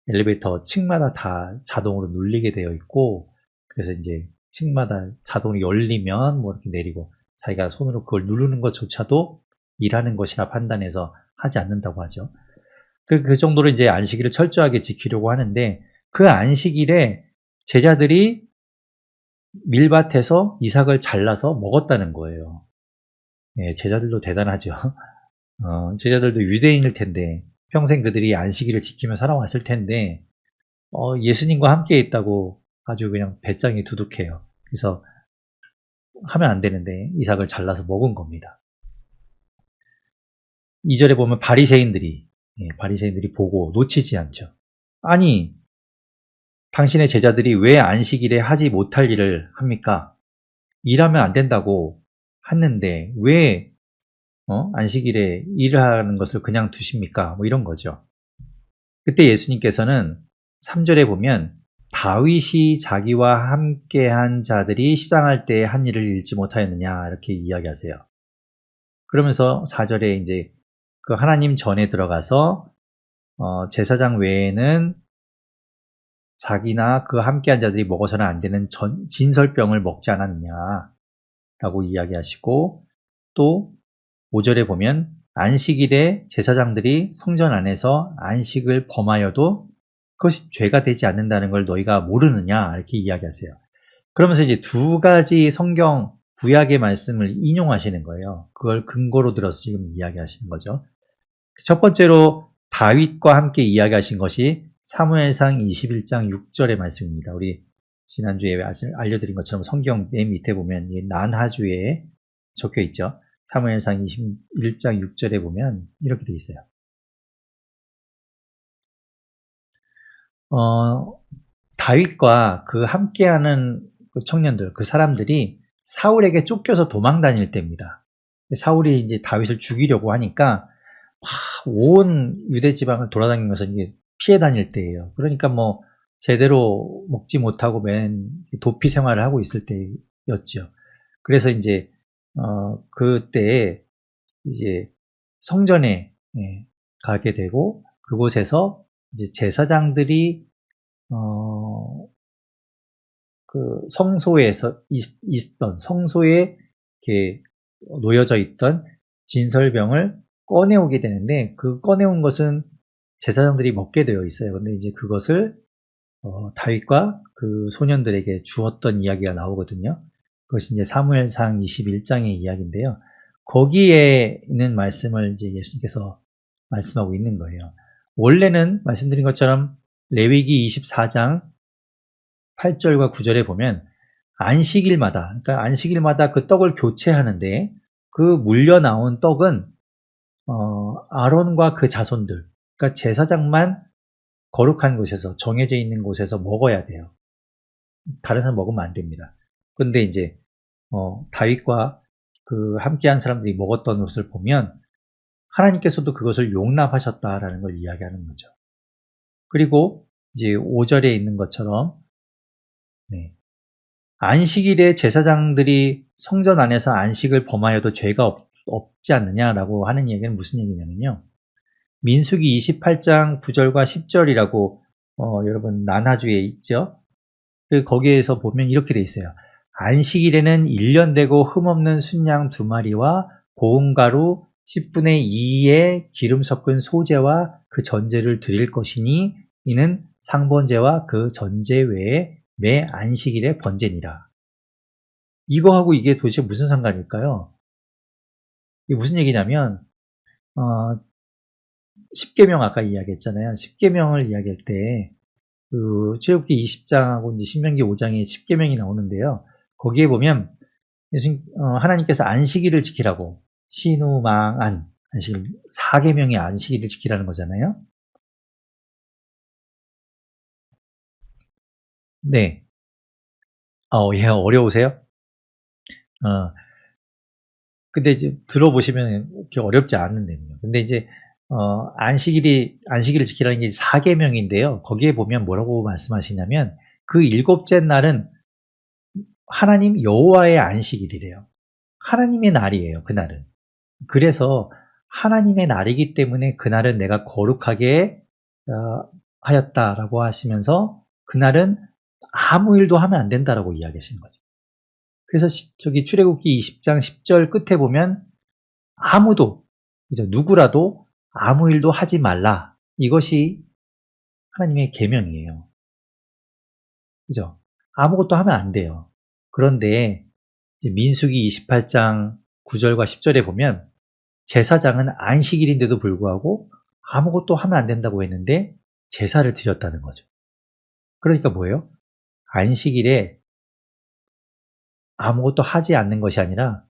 [SPEAKER 1] 엘리베이터 층마다 다 자동으로 눌리게 되어 있고, 그래서 이제 층마다 자동으로 열리면 이렇게 내리고, 자기가 손으로 그걸 누르는 것조차도 일하는 것이라 판단해서 하지 않는다고 하죠. 그 정도로 이제 안식일을 철저하게 지키려고 하는데, 그 안식일에 제자들이 밀밭에서 이삭을 잘라서 먹었다는 거예요. 제자들도 대단하죠. 제자들도 유대인일 텐데 평생 그들이 안식일을 지키며 살아왔을 텐데 예수님과 함께 있다고 아주 그냥 배짱이 두둑해요. 그래서 하면 안 되는데 이삭을 잘라서 먹은 겁니다. 2절에 보면 바리새인들이 보고 놓치지 않죠. 아니, 당신의 제자들이 왜 안식일에 하지 못할 일을 합니까? 일하면 안 된다고 했는데 왜 안식일에 일을 하는 것을 그냥 두십니까? 이런 거죠. 그때 예수님께서는 3절에 보면 다윗이 자기와 함께한 자들이 시장할 때 한 일을 잃지 못하였느냐 이렇게 이야기하세요. 그러면서 4절에 이제 그 하나님 전에 들어가서 제사장 외에는 자기나 그 함께한 자들이 먹어서는 안 되는 진설병을 먹지 않았느냐라고 이야기하시고, 또 5절에 보면 안식일에 제사장들이 성전 안에서 안식을 범하여도 그것이 죄가 되지 않는다는 걸 너희가 모르느냐, 이렇게 이야기하세요. 그러면서 이제 두 가지 성경 구약의 말씀을 인용하시는 거예요. 그걸 근거로 들어서 지금 이야기하시는 거죠. 첫 번째로 다윗과 함께 이야기하신 것이 사무엘상 21장 6절의 말씀입니다. 우리 지난주에 알려드린 것처럼 성경 맨 밑에 보면 난하주에 적혀 있죠. 사무엘상 21장 6절에 보면 이렇게 되어 있어요. 다윗과 그 함께하는 그 청년들, 그 사람들이 사울에게 쫓겨서 도망 다닐 때입니다. 사울이 이제 다윗을 죽이려고 하니까 온 유대 지방을 돌아다니면서 이제 피해 다닐 때예요. 그러니까 뭐 제대로 먹지 못하고 맨 도피 생활을 하고 있을 때였죠. 그래서 이제 그때 이제 성전에 가게 되고, 그곳에서 이제 제사장들이 그 성소에서 있던 성소에 이렇게 놓여져 있던 진설병을 꺼내오게 되는데, 그 꺼내온 것은 제사장들이 먹게 되어 있어요. 근데 이제 그것을 다윗과 그 소년들에게 주었던 이야기가 나오거든요. 그것이 이제 사무엘상 21장의 이야기인데요. 거기에 있는 말씀을 이제 예수님께서 말씀하고 있는 거예요. 원래는 말씀드린 것처럼 레위기 24장 8절과 9절에 보면 안식일마다, 그러니까 안식일마다 그 떡을 교체하는데, 그 물려 나온 떡은 아론과 그 자손들, 그러니까 제사장만 거룩한 곳에서, 정해져 있는 곳에서 먹어야 돼요. 다른 사람 먹으면 안 됩니다. 그런데 이제 다윗과 그 함께한 사람들이 먹었던 것을 보면 하나님께서도 그것을 용납하셨다라는 걸 이야기하는 거죠. 그리고 이제 5절에 있는 것처럼 안식일에 제사장들이 성전 안에서 안식을 범하여도 죄가 없지 않느냐라고 하는 얘기는 무슨 얘기냐면요. 민수기 28장 9절과 10절이라고 여러분 난하주에 있죠. 거기에서 보면 이렇게 돼 있어요. 안식일에는 1년 되고 흠없는 순양 2마리와 고운 가루 10분의 2의 기름 섞은 소제와 그 전제를 드릴 것이니 이는 상번제와 그 전제 외에 매 안식일의 번제니라. 이거하고 이게 도대체 무슨 상관일까요? 이게 무슨 얘기냐면 10계명 아까 이야기했잖아요. 10계명을 이야기할 때 그 출애굽기 20장하고 이제 신명기 5장에 10계명이 나오는데요. 거기에 보면 하나님께서 안식일을 지키라고 신우망안 안식일 4계명이 안식일을 지키라는 거잖아요. 네. 예, 어려우세요? 근데 이제 들어보시면 그렇게 어렵지 않은 내용이에요. 근데 이제 안식일을 지키라는 게 4계명인데요. 거기에 보면 뭐라고 말씀하시냐면 그 7째 날은 하나님 여호와의 안식일이래요. 하나님의 날이에요, 그날은. 그래서 하나님의 날이기 때문에 그날은 내가 거룩하게 하였다라고 하시면서 그날은 아무 일도 하면 안 된다라고 이야기하시는 거죠. 그래서 저기 출애굽기 20장 10절 끝에 보면 아무도, 누구라도 아무 일도 하지 말라. 이것이 하나님의 계명이에요. 그죠? 아무것도 하면 안 돼요. 그런데 이제 민수기 28장 9절과 10절에 보면 제사장은 안식일인데도 불구하고 아무것도 하면 안 된다고 했는데 제사를 드렸다는 거죠. 그러니까 뭐예요? 안식일에 아무것도 하지 않는 것이 아니라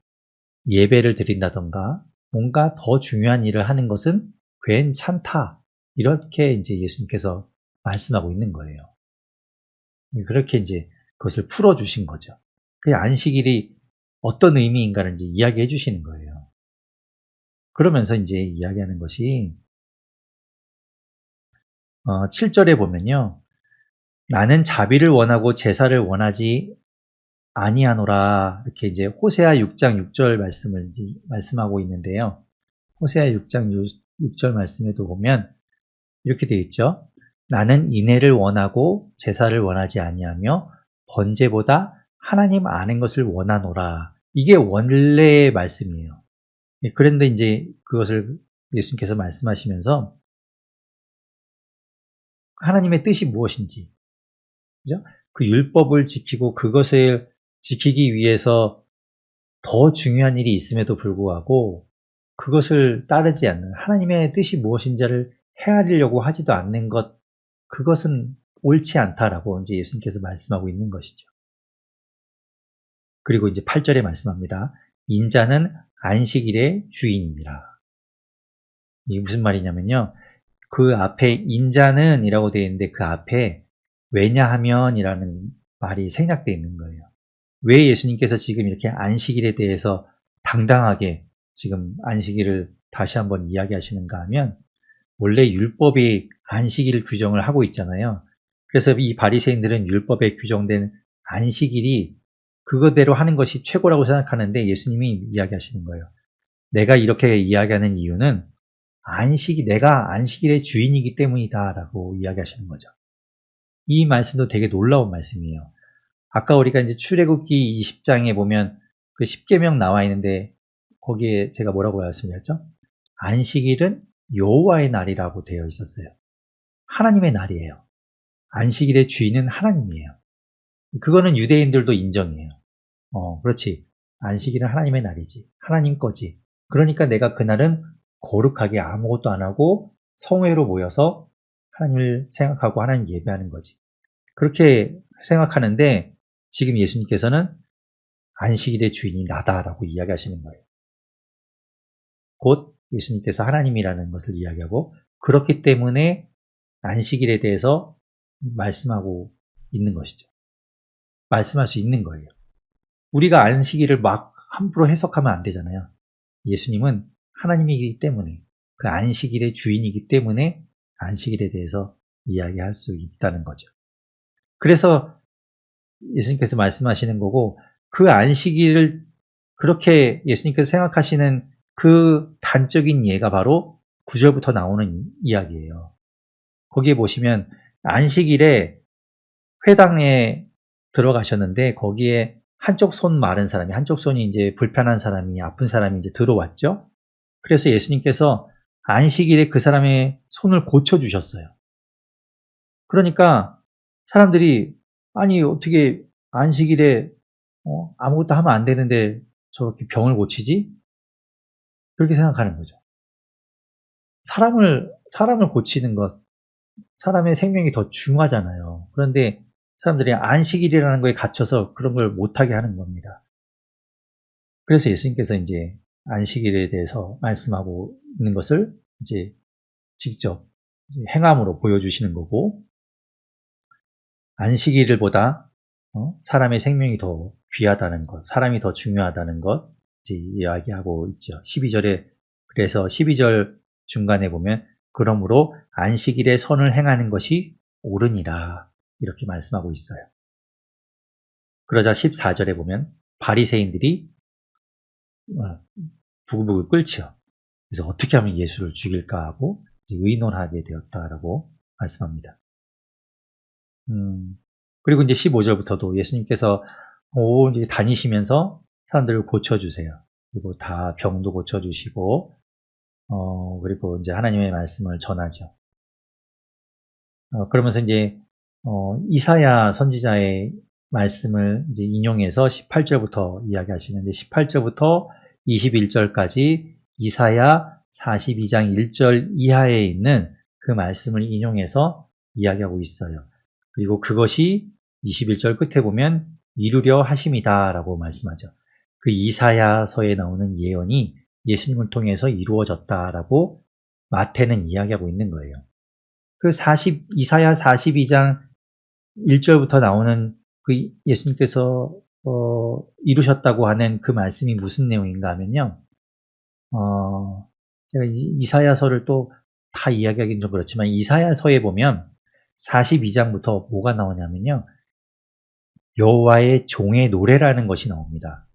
[SPEAKER 1] 예배를 드린다던가 뭔가 더 중요한 일을 하는 것은 괜찮다. 이렇게 이제 예수님께서 말씀하고 있는 거예요. 그렇게 이제 그것을 풀어주신 거죠. 그 안식일이 어떤 의미인가를 이제 이야기해 주시는 거예요. 그러면서 이제 이야기하는 것이 7절에 보면요. 나는 자비를 원하고 제사를 원하지 아니하노라. 이렇게 이제 호세아 6장 6절 말씀을 말씀하고 있는데요. 호세아 6장 6절 말씀에도 보면 이렇게 되어 있죠. 나는 인애를 원하고 제사를 원하지 아니하며 번제보다 하나님 아는 것을 원하노라. 이게 원래의 말씀이에요. 그런데 이제 그것을 예수님께서 말씀하시면서 하나님의 뜻이 무엇인지, 그죠? 그 율법을 지키고 그것을 지키기 위해서 더 중요한 일이 있음에도 불구하고 그것을 따르지 않는 하나님의 뜻이 무엇인지를 헤아리려고 하지도 않는 것, 그것은 옳지 않다라고 이제 예수님께서 말씀하고 있는 것이죠. 그리고 이제 8절에 말씀합니다. 인자는 안식일의 주인입니다. 이게 무슨 말이냐면요. 그 앞에 인자는 이라고 되어 있는데 그 앞에 왜냐하면 이라는 말이 생략되어 있는 거예요. 왜 예수님께서 지금 이렇게 안식일에 대해서 당당하게 지금 안식일을 다시 한번 이야기하시는가 하면 원래 율법이 안식일 규정을 하고 있잖아요. 그래서 이 바리새인들은 율법에 규정된 안식일이 그거대로 하는 것이 최고라고 생각하는데 예수님이 이야기하시는 거예요. 내가 이렇게 이야기하는 이유는 내가 안식일의 주인이기 때문이다라고 이야기하시는 거죠. 이 말씀도 되게 놀라운 말씀이에요. 아까 우리가 이제 출애굽기 20장에 보면 그 10계명 나와 있는데 거기에 제가 뭐라고 말씀드렸죠? 안식일은 여호와의 날이라고 되어 있었어요. 하나님의 날이에요. 안식일의 주인은 하나님이에요. 그거는 유대인들도 인정해요. 그렇지. 안식일은 하나님의 날이지. 하나님 거지. 그러니까 내가 그날은 거룩하게 아무것도 안 하고 성회로 모여서 하나님을 생각하고 하나님 예배하는 거지. 그렇게 생각하는데 지금 예수님께서는 안식일의 주인이 나다라고 이야기하시는 거예요. 곧 예수님께서 하나님이라는 것을 이야기하고 그렇기 때문에 안식일에 대해서 말씀하고 있는 것이죠. 말씀할 수 있는 거예요. 우리가 안식일을 막 함부로 해석하면 안 되잖아요. 예수님은 하나님이기 때문에 그 안식일의 주인이기 때문에 안식일에 대해서 이야기할 수 있다는 거죠. 그래서 예수님께서 말씀하시는 거고 그 안식일을 그렇게 예수님께서 생각하시는 그 단적인 예가 바로 9절부터 나오는 이야기예요. 거기에 보시면 안식일에 회당에 들어가셨는데 거기에 한쪽 손 마른 사람이, 한쪽 손이 이제 불편한 사람이, 아픈 사람이 이제 들어왔죠. 그래서 예수님께서 안식일에 그 사람의 손을 고쳐주셨어요. 그러니까 사람들이 아니 어떻게 안식일에 아무것도 하면 안 되는데 저렇게 병을 고치지? 그렇게 생각하는 거죠. 사람을 고치는 것, 사람의 생명이 더 중요하잖아요. 그런데 사람들이 안식일이라는 거에 갇혀서 그런 걸 못하게 하는 겁니다. 그래서 예수님께서 이제 안식일에 대해서 말씀하고 있는 것을 이제 직접 행함으로 보여주시는 거고, 안식일보다 사람의 생명이 더 귀하다는 것, 사람이 더 중요하다는 것 이제 이야기하고 있죠. 12절에 그래서 12절 중간에 보면 그러므로 안식일에 선을 행하는 것이 옳으니라 이렇게 말씀하고 있어요. 그러자 14절에 보면 바리새인들이 부글부글 끓죠. 그래서 어떻게 하면 예수를 죽일까 하고 의논하게 되었다라고 말씀합니다. 그리고 이제 15절부터도 예수님께서 이제 다니시면서 사람들을 고쳐주세요. 그리고 다 병도 고쳐주시고, 그리고 이제 하나님의 말씀을 전하죠. 그러면서 이제, 이사야 선지자의 말씀을 이제 인용해서 18절부터 이야기하시는데, 18절부터 21절까지 이사야 42장 1절 이하에 있는 그 말씀을 인용해서 이야기하고 있어요. 그리고 그것이 21절 끝에 보면 이루려 하심이다라고 말씀하죠. 그 이사야서에 나오는 예언이 예수님을 통해서 이루어졌다라고 마태는 이야기하고 있는 거예요. 그 이사야 42장 1절부터 나오는 그 예수님께서 이루셨다고 하는 그 말씀이 무슨 내용인가 하면요. 제가 이사야서를 또 다 이야기하기는 좀 그렇지만 이사야서에 보면 42장부터 뭐가 나오냐면요. 여호와의 종의 노래라는 것이 나옵니다.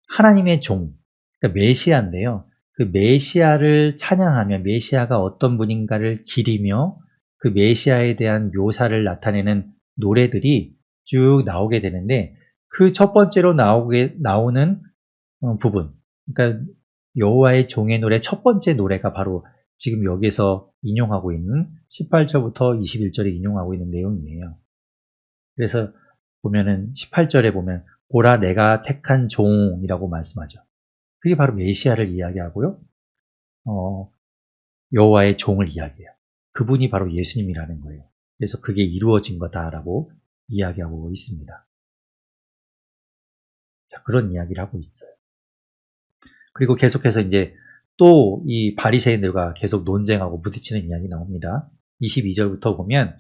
[SPEAKER 1] 하나님의 종, 그러니까 메시아인데요. 그 메시아를 찬양하며 메시아가 어떤 분인가를 기리며 그 메시아에 대한 묘사를 나타내는 노래들이 쭉 나오게 되는데 그 첫 번째로 나오는 부분, 그러니까 여호와의 종의 노래 첫 번째 노래가 바로 지금 여기서 인용하고 있는 18절부터 21절에 인용하고 있는 내용이에요. 그래서 보면은 18절에 보면 보라 내가 택한 종이라고 말씀하죠. 그게 바로 메시아를 이야기하고요. 여호와의 종을 이야기해요. 그분이 바로 예수님이라는 거예요. 그래서 그게 이루어진 거다라고 이야기하고 있습니다. 자, 그런 이야기를 하고 있어요. 그리고 계속해서 이제 또 이 바리새인들과 계속 논쟁하고 부딪히는 이야기 나옵니다. 22절부터 보면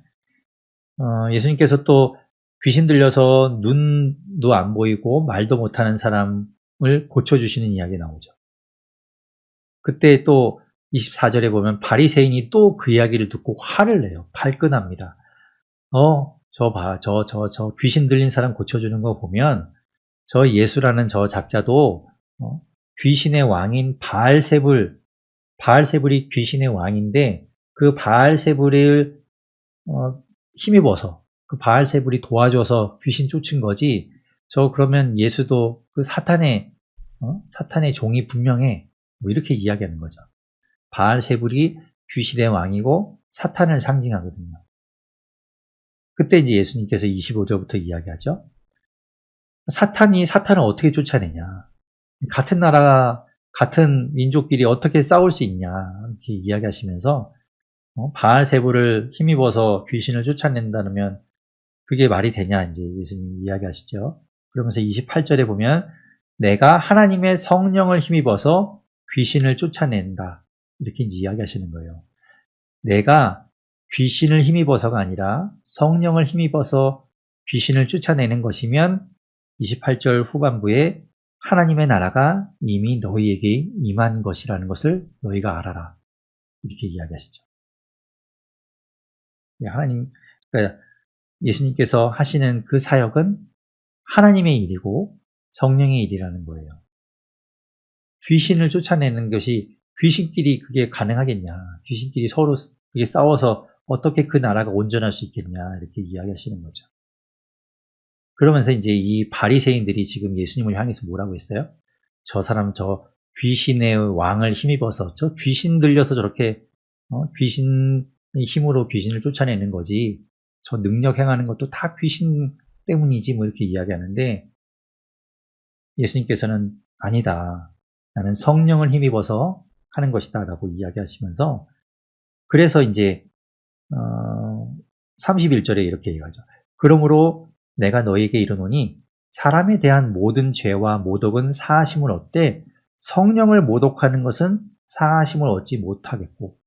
[SPEAKER 1] 예수님께서 또 귀신 들려서 눈도 안 보이고 말도 못하는 사람을 고쳐주시는 이야기 나오죠. 그때 또 24절에 보면 바리새인이 또 그 이야기를 듣고 화를 내요. 발끈합니다. 저 귀신 들린 사람 고쳐주는 거 보면 저 예수라는 저 작자도 귀신의 왕인 바알세불이 귀신의 왕인데 그 바알세불을 힘입어서 그 바알세불이 도와줘서 귀신 쫓은 거지. 저 그러면 예수도 그 사탄의 종이 분명해. 뭐 이렇게 이야기하는 거죠. 바알세불이 귀신의 왕이고 사탄을 상징하거든요. 그때 이제 예수님께서 25절부터 이야기하죠. 사탄을 어떻게 쫓아내냐. 같은 나라, 같은 민족끼리 어떻게 싸울 수 있냐. 이렇게 이야기하시면서 바알세불을 힘입어서 귀신을 쫓아낸다면 그게 말이 되냐 이제 예수님이 이야기하시죠. 그러면서 28절에 보면 내가 하나님의 성령을 힘입어서 귀신을 쫓아낸다. 이렇게 이제 이야기하시는 거예요. 내가 귀신을 힘입어서가 아니라 성령을 힘입어서 귀신을 쫓아내는 것이면 28절 후반부에 하나님의 나라가 이미 너희에게 임한 것이라는 것을 너희가 알아라. 이렇게 이야기하시죠. 그러니까 예수님께서 하시는 그 사역은 하나님의 일이고 성령의 일이라는 거예요. 귀신을 쫓아내는 것이 귀신끼리 그게 가능하겠냐. 귀신끼리 서로 그게 싸워서 어떻게 그 나라가 온전할 수 있겠냐. 이렇게 이야기하시는 거죠. 그러면서 이제 이 바리새인들이 지금 예수님을 향해서 뭐라고 했어요? 저 사람 저 귀신의 왕을 힘입어서 저 귀신 들려서 저렇게 귀신의 힘으로 귀신을 쫓아내는 거지. 저 능력 행하는 것도 다 귀신 때문이지 뭐 이렇게 이야기하는데 예수님께서는 아니다. 나는 성령을 힘입어서 하는 것이다 라고 이야기하시면서 그래서 이제 31절에 이렇게 얘기하죠. 그러므로 내가 너에게 이르노니 사람에 대한 모든 죄와 모독은 사하심을 얻되 성령을 모독하는 것은 사하심을 얻지 못하겠고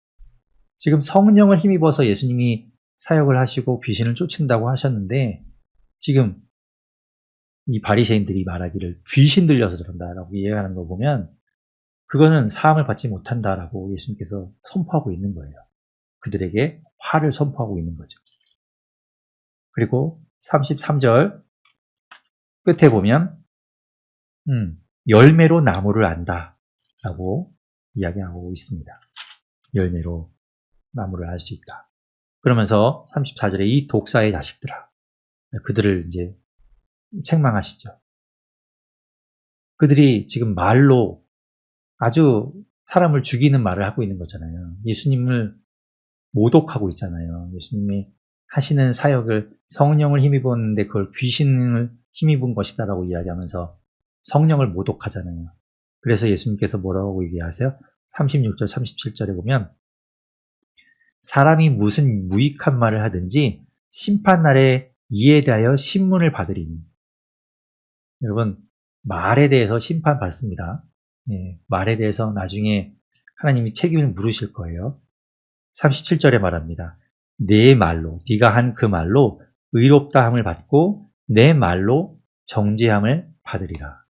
[SPEAKER 1] 지금 성령을 힘입어서 예수님이 사역을 하시고 귀신을 쫓는다고 하셨는데 지금 이 바리새인들이 말하기를 귀신 들려서 저런다라고 이해하는 거 보면 그거는 사함을 받지 못한다라고 예수님께서 선포하고 있는 거예요. 그들에게 화를 선포하고 있는 거죠. 그리고 33절 끝에 보면 열매로 나무를 안다 라고 이야기하고 있습니다. 열매로 나무를 알 수 있다. 그러면서 34절에 이 독사의 자식들아 그들을 이제 책망하시죠. 그들이 지금 말로 아주 사람을 죽이는 말을 하고 있는 거잖아요. 예수님을 모독하고 있잖아요. 예수님이 하시는 사역을 성령을 힘입었는데 그걸 귀신을 힘입은 것이다라고 이야기하면서 성령을 모독하잖아요. 그래서 예수님께서 뭐라고 얘기하세요? 36절, 37절에 보면 사람이 무슨 무익한 말을 하든지 심판날에 이에 대하여 신문을 받으리니 여러분 말에 대해서 심판받습니다. 말에 대해서 나중에 하나님이 책임을 물으실 거예요. 37절에 말합니다. 내 말로 네가 한 그 말로 의롭다함을 받고 내 말로 정죄함을 받으리라.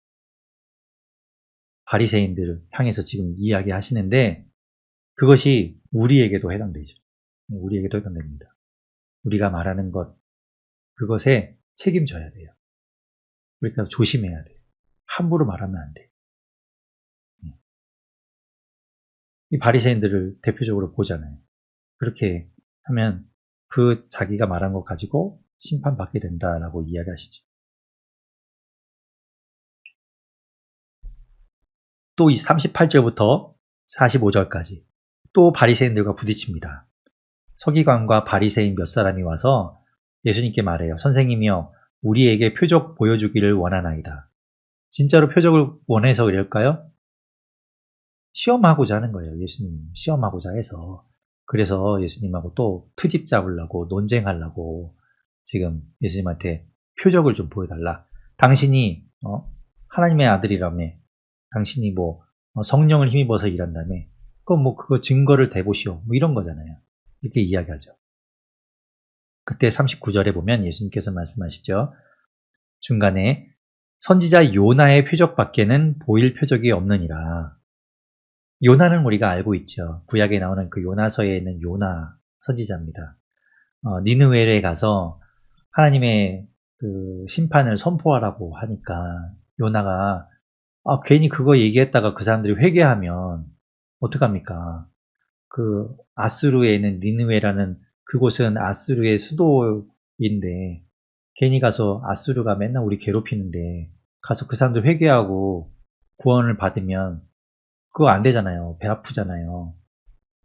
[SPEAKER 1] 바리새인들을 향해서 지금 이야기하시는데 그것이 우리에게도 해당되죠. 우리에게도 해당됩니다. 우리가 말하는 것 그것에 책임져야 돼요. 그러니까 조심해야 돼요. 함부로 말하면 안 돼요. 이 바리새인들을 대표적으로 보잖아요. 그렇게 하면 그 자기가 말한 것 가지고 심판받게 된다라고 이야기하시죠. 또 이 38절부터 45절까지 또 바리새인들과 부딪힙니다. 서기관과 바리새인 몇 사람이 와서 예수님께 말해요. 선생님이여, 우리에게 표적 보여주기를 원하나이다. 진짜로 표적을 원해서 이럴까요? 시험하고자 하는 거예요. 예수님 시험하고자 해서. 그래서 예수님하고 또 트집 잡으려고 논쟁하려고 지금 예수님한테 표적을 좀 보여달라. 당신이 하나님의 아들이라며, 당신이 성령을 힘입어서 일한다며, 그거 증거를 대보시오. 이런 거잖아요. 이렇게 이야기하죠. 그때 39절에 보면 예수님께서 말씀하시죠. 중간에 선지자 요나의 표적밖에는 보일 표적이 없느니라. 요나는 우리가 알고 있죠. 구약에 나오는 그 요나서에 있는 요나 선지자입니다. 니느웨에 가서 하나님의 그 심판을 선포하라고 하니까 요나가 괜히 그거 얘기했다가 그 사람들이 회개하면 어떡합니까? 그 아수르에 있는 니느웨라는 그곳은 아수르의 수도인데 괜히 가서 아수르가 맨날 우리 괴롭히는데 가서 그 사람들 회개하고 구원을 받으면 그거 안 되잖아요. 배 아프잖아요.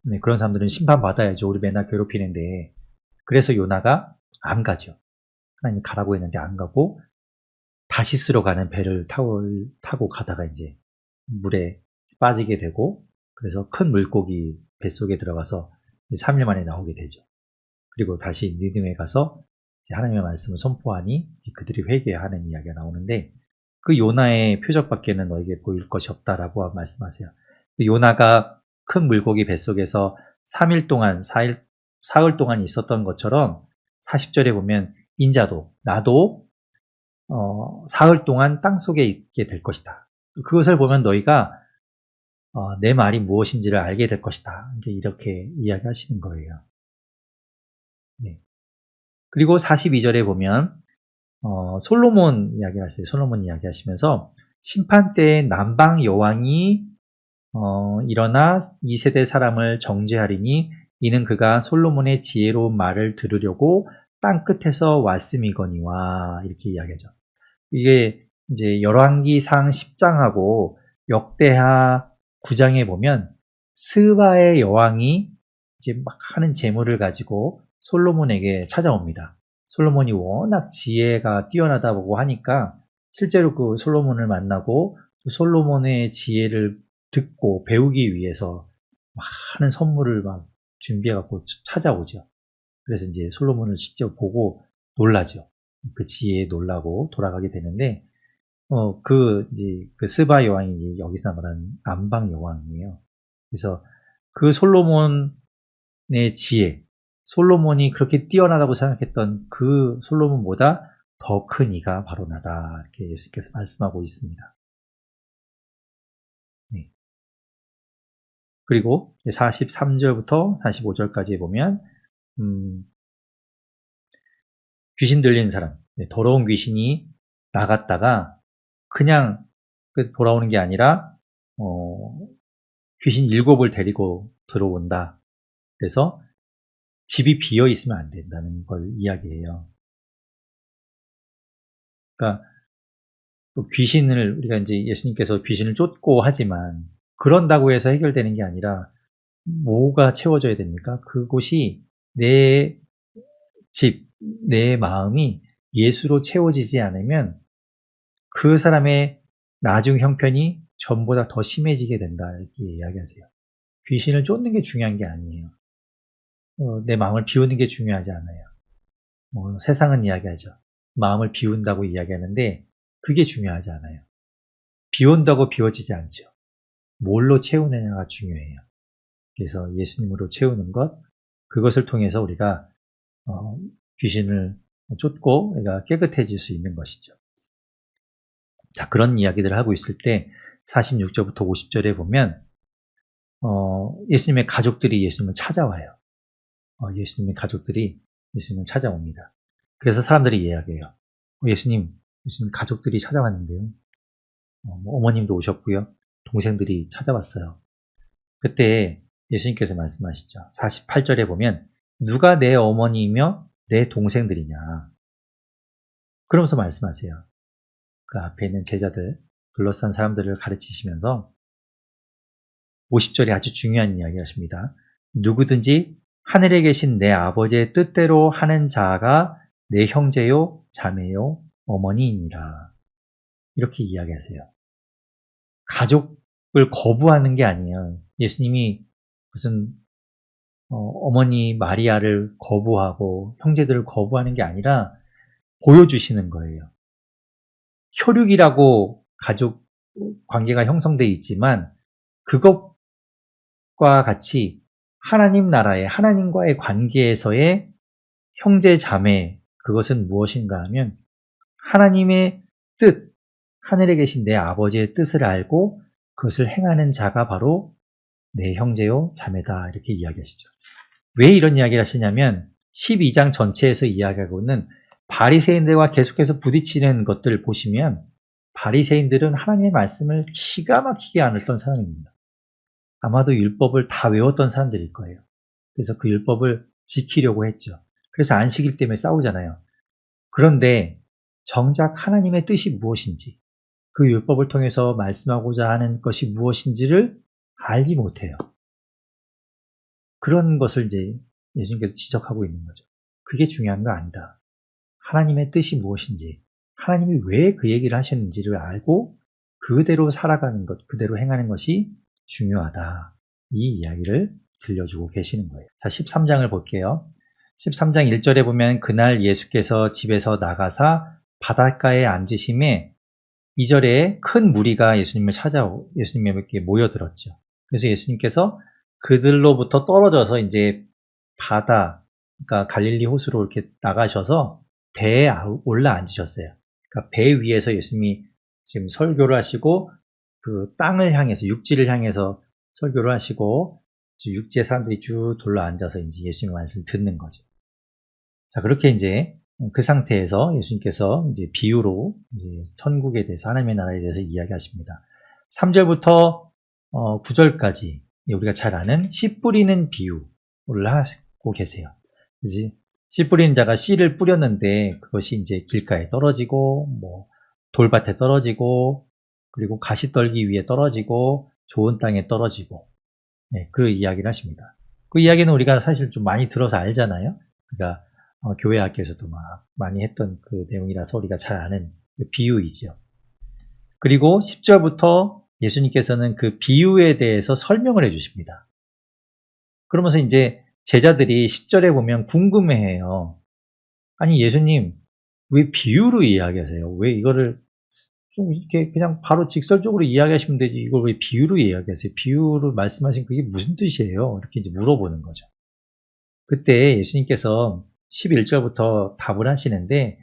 [SPEAKER 1] 네, 그런 사람들은 심판받아야죠. 우리 맨날 괴롭히는데. 그래서 요나가 안 가죠. 하나님 가라고 했는데 안 가고 다시스로 가는 배를 타고 가다가 이제 물에 빠지게 되고, 그래서 큰 물고기 뱃속에 들어가서 3일 만에 나오게 되죠. 그리고 다시 니느웨에 가서 하나님의 말씀을 선포하니 그들이 회개하는 이야기가 나오는데, 그 요나의 표적밖에는 너에게 보일 것이 없다라고 말씀하세요. 요나가 큰 물고기 뱃속에서 3일 동안, 사흘 동안 있었던 것처럼 40절에 보면 인자도, 나도 사흘 동안 땅속에 있게 될 것이다. 그것을 보면 너희가 내 말이 무엇인지를 알게 될 것이다. 이제 이렇게 이야기하시는 거예요. 네. 그리고 42절에 보면 솔로몬 이야기하세요. 솔로몬 이야기하시면서 심판 때에 남방 여왕이 일어나 2세대 사람을 정죄하리니 이는 그가 솔로몬의 지혜로운 말을 들으려고 땅 끝에서 왔음이거니와, 이렇게 이야기하죠. 이게 이제 열왕기상 10장하고 역대하 9장에 보면 스바의 여왕이 이제 막 하는 재물을 가지고 솔로몬에게 찾아옵니다. 솔로몬이 워낙 지혜가 뛰어나다고 하니까 실제로 그 솔로몬을 만나고 솔로몬의 지혜를 듣고 배우기 위해서 많은 선물을 막 준비해갖고 찾아오죠. 그래서 이제 솔로몬을 직접 보고 놀라죠. 그 지혜에 놀라고 돌아가게 되는데, 그 스바 여왕이 여기서 말하는 남방 여왕이에요. 그래서 그 솔로몬의 지혜, 솔로몬이 그렇게 뛰어나다고 생각했던 그 솔로몬보다 더 큰 이가 바로 나다. 이렇게 예수님께서 말씀하고 있습니다. 네. 그리고 43절부터 45절까지 보면, 귀신 들린 사람, 더러운 귀신이 나갔다가 그냥 돌아오는 게 아니라 귀신 7을 데리고 들어온다. 그래서 집이 비어 있으면 안 된다는 걸 이야기해요. 그러니까 귀신을 우리가 이제 예수님께서 귀신을 쫓고 하지만 그런다고 해서 해결되는 게 아니라 뭐가 채워져야 됩니까? 그곳이 내 집, 내 마음이 예수로 채워지지 않으면 그 사람의 나중 형편이 전보다 더 심해지게 된다, 이렇게 이야기하세요. 귀신을 쫓는 게 중요한 게 아니에요. 내 마음을 비우는 게 중요하지 않아요. 세상은 이야기하죠. 마음을 비운다고 이야기하는데 그게 중요하지 않아요. 비운다고 비워지지 않죠. 뭘로 채우느냐가 중요해요. 그래서 예수님으로 채우는 것, 그것을 통해서 우리가 귀신을 쫓고 우리가 깨끗해질 수 있는 것이죠. 자, 그런 이야기들을 하고 있을 때 46절부터 50절에 보면 예수님의 가족들이 예수님을 찾아와요. 예수님의 가족들이 예수님을 찾아옵니다. 그래서 사람들이 이야기해요. 예수님 가족들이 찾아왔는데요. 어머님도 오셨고요. 동생들이 찾아왔어요. 그때 예수님께서 말씀하시죠. 48절에 보면 누가 내 어머니이며 내 동생들이냐. 그러면서 말씀하세요. 그 앞에 있는 제자들, 둘러싼 사람들을 가르치시면서 50절에 아주 중요한 이야기 하십니다. 누구든지 하늘에 계신 내 아버지의 뜻대로 하는 자가 내 형제요, 자매요, 어머니이니라. 이렇게 이야기하세요. 가족을 거부하는 게 아니에요. 예수님이 무슨 어머니 마리아를 거부하고 형제들을 거부하는 게 아니라 보여주시는 거예요. 혈육이라고 가족 관계가 형성되어 있지만 그것과 같이 하나님 나라의 하나님과의 관계에서의 형제 자매, 그것은 무엇인가 하면 하나님의 뜻, 하늘에 계신 내 아버지의 뜻을 알고 그것을 행하는 자가 바로 내 형제요 자매다, 이렇게 이야기하시죠. 왜 이런 이야기를 하시냐면 12장 전체에서 이야기하고 있는 바리새인들과 계속해서 부딪히는 것들을 보시면 바리새인들은 하나님의 말씀을 기가 막히게 안 읽던 사람입니다. 아마도 율법을 다 외웠던 사람들일 거예요. 그래서 그 율법을 지키려고 했죠. 그래서 안식일 때문에 싸우잖아요. 그런데 정작 하나님의 뜻이 무엇인지, 그 율법을 통해서 말씀하고자 하는 것이 무엇인지를 알지 못해요. 그런 것을 이제 예수님께서 지적하고 있는 거죠. 그게 중요한 거 아니다. 하나님의 뜻이 무엇인지, 하나님이 왜 그 얘기를 하셨는지를 알고 그대로 살아가는 것, 그대로 행하는 것이 중요하다. 이 이야기를 들려주고 계시는 거예요. 자, 13장을 볼게요. 13장 1절에 보면 그날 예수께서 집에서 나가사 바닷가에 앉으심에 2절에 큰 무리가 예수님에게 모여들었죠. 그래서 예수님께서 그들로부터 떨어져서 이제 바다, 그러니까 갈릴리 호수로 이렇게 나가셔서 배에 올라 앉으셨어요. 그러니까 배 위에서 예수님이 지금 설교를 하시고 그 땅을 향해서, 육지를 향해서 설교를 하시고 육지의 사람들이 쭉 둘러 앉아서 이제 예수님의 말씀을 듣는 거죠. 자, 그렇게 이제 그 상태에서 예수님께서 이제 비유로 이제 천국에 대해서, 하나님의 나라에 대해서 이야기하십니다. 3절부터 9절까지 우리가 잘 아는 씨 뿌리는 비유를 하고 계세요. 그래서 씨 뿌리는 자가 씨를 뿌렸는데 그것이 이제 길가에 떨어지고 뭐 돌밭에 떨어지고 그리고 가시떨기 위에 떨어지고 좋은 땅에 떨어지고, 네, 그 이야기를 하십니다. 그 이야기는 우리가 사실 좀 많이 들어서 알잖아요. 그러니까 교회 학교에서도 막 많이 했던 그 내용이라서 우리가 잘 아는 그 비유이죠. 그리고 10절부터 예수님께서는 그 비유에 대해서 설명을 해주십니다. 그러면서 이제 제자들이 10절에 보면 궁금해해요. 아니 예수님 왜 비유로 이야기하세요? 왜 이거를 좀 이렇게 그냥 바로 직설적으로 이야기하시면 되지 이걸 왜 비유로 이야기하세요? 비유로 말씀하신 그게 무슨 뜻이에요? 이렇게 이제 물어보는 거죠. 그때 예수님께서 11절부터 답을 하시는데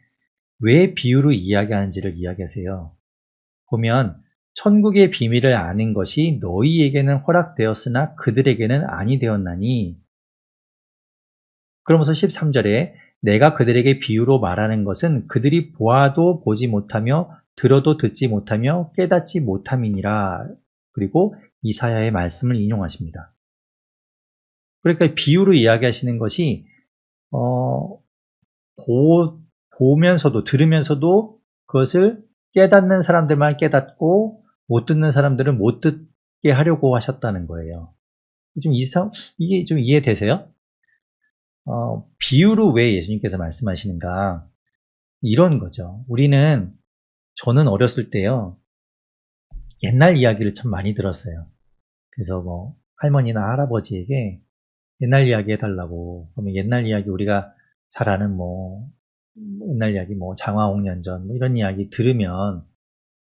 [SPEAKER 1] 왜 비유로 이야기하는지를 이야기하세요. 보면 천국의 비밀을 아는 것이 너희에게는 허락되었으나 그들에게는 아니 되었나니, 그러면서 13절에 내가 그들에게 비유로 말하는 것은 그들이 보아도 보지 못하며 들어도 듣지 못하며 깨닫지 못함이니라. 그리고 이사야의 말씀을 인용하십니다. 그러니까 비유로 이야기하시는 것이 보면서도 들으면서도 그것을 깨닫는 사람들만 깨닫고 못 듣는 사람들은 못 듣게 하려고 하셨다는 거예요. 이게 좀 이해되세요? 비유로 왜 예수님께서 말씀하시는가? 이런 거죠. 저는 어렸을 때요, 옛날 이야기를 참 많이 들었어요. 그래서 뭐 할머니나 할아버지에게 옛날 이야기 해달라고, 그러면 옛날 이야기 우리가 잘 아는 옛날 이야기 장화홍련전 이런 이야기 들으면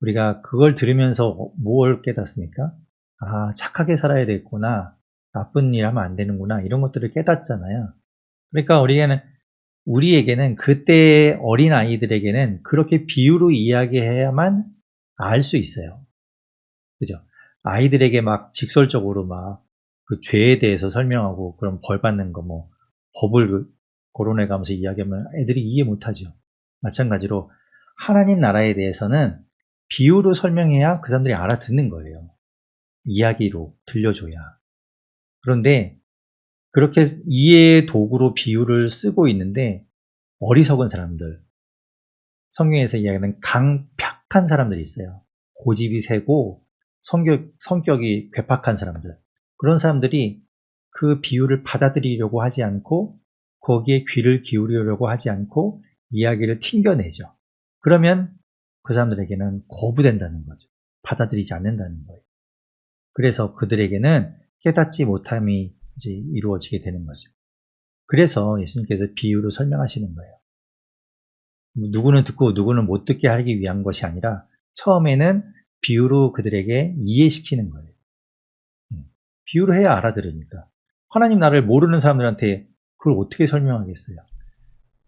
[SPEAKER 1] 우리가 그걸 들으면서 뭘 깨닫습니까? 아, 착하게 살아야 되겠구나, 나쁜 일 하면 안 되는구나, 이런 것들을 깨닫잖아요. 그러니까 우리에게는 그때 어린 아이들에게는 그렇게 비유로 이야기해야만 알 수 있어요. 그죠? 아이들에게 막 직설적으로 막 그 죄에 대해서 설명하고 그럼 벌 받는 거 법을 거론해 가면서 이야기하면 애들이 이해 못 하죠. 마찬가지로 하나님 나라에 대해서는 비유로 설명해야 그 사람들이 알아듣는 거예요. 이야기로 들려줘야. 그런데 그렇게 이해의 도구로 비유를 쓰고 있는데 어리석은 사람들, 성경에서 이야기하는 강팍한 사람들이 있어요. 고집이 세고 성격이 괴팍한 사람들. 그런 사람들이 그 비유를 받아들이려고 하지 않고 거기에 귀를 기울이려고 하지 않고 이야기를 튕겨내죠. 그러면 그 사람들에게는 거부된다는 거죠. 받아들이지 않는다는 거예요. 그래서 그들에게는 깨닫지 못함이 이제 이루어지게 되는 거죠. 그래서 예수님께서 비유로 설명하시는 거예요. 누구는 듣고 누구는 못 듣게 하기 위한 것이 아니라 처음에는 비유로 그들에게 이해시키는 거예요. 비유로 해야 알아들으니까. 하나님 나라를 모르는 사람들한테 그걸 어떻게 설명하겠어요.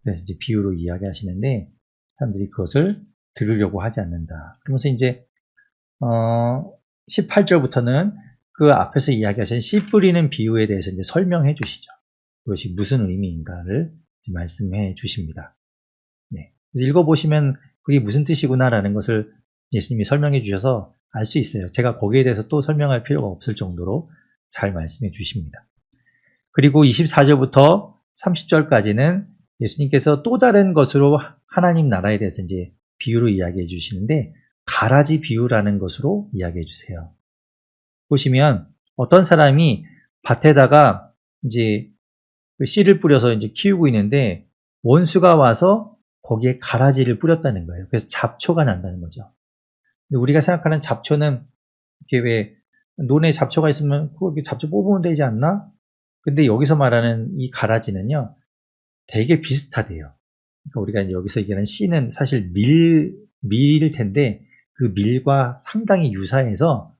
[SPEAKER 1] 그래서 이제 비유로 이야기하시는데 사람들이 그것을 들으려고 하지 않는다. 그러면서 이제 18절부터는 그 앞에서 이야기하신 씨 뿌리는 비유에 대해서 이제 설명해 주시죠. 그것이 무슨 의미인가를 말씀해 주십니다. 네. 읽어보시면 그게 무슨 뜻이구나라는 것을 예수님이 설명해 주셔서 알 수 있어요. 제가 거기에 대해서 또 설명할 필요가 없을 정도로 잘 말씀해 주십니다. 그리고 24절부터 30절까지는 예수님께서 또 다른 것으로 하나님 나라에 대해서 이제 비유로 이야기해 주시는데 가라지 비유라는 것으로 이야기해 주세요. 보시면 어떤 사람이 밭에다가 이제 씨를 뿌려서 이제 키우고 있는데 원수가 와서 거기에 가라지를 뿌렸다는 거예요. 그래서 잡초가 난다는 거죠. 우리가 생각하는 잡초는 이렇게 왜 논에 잡초가 있으면 그거 잡초 뽑으면 되지 않나? 근데 여기서 말하는 이 가라지는요, 되게 비슷하대요. 그러니까 우리가 여기서 얘기하는 씨는 사실 밀일 텐데 그 밀과 상당히 유사해서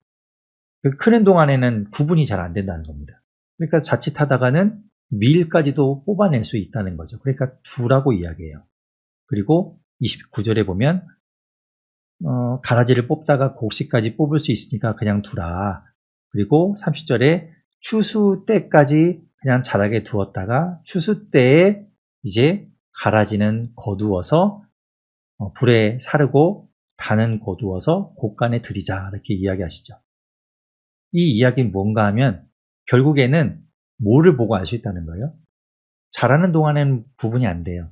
[SPEAKER 1] 그 크는 동안에는 구분이 잘 안 된다는 겁니다. 그러니까 자칫하다가는 밀까지도 뽑아낼 수 있다는 거죠. 그러니까 두라고 이야기해요. 그리고 29절에 보면 가라지를 뽑다가 곡식까지 뽑을 수 있으니까 그냥 두라. 그리고 30절에 추수 때까지 그냥 자라게 두었다가 추수 때에 이제 가라지는 거두어서 불에 사르고 단은 거두어서 곡간에 들이자 이렇게 이야기하시죠. 이 이야기는 뭔가 하면 결국에는 뭐를 보고 알 수 있다는 거예요? 자라는 동안에는 구분이 안 돼요.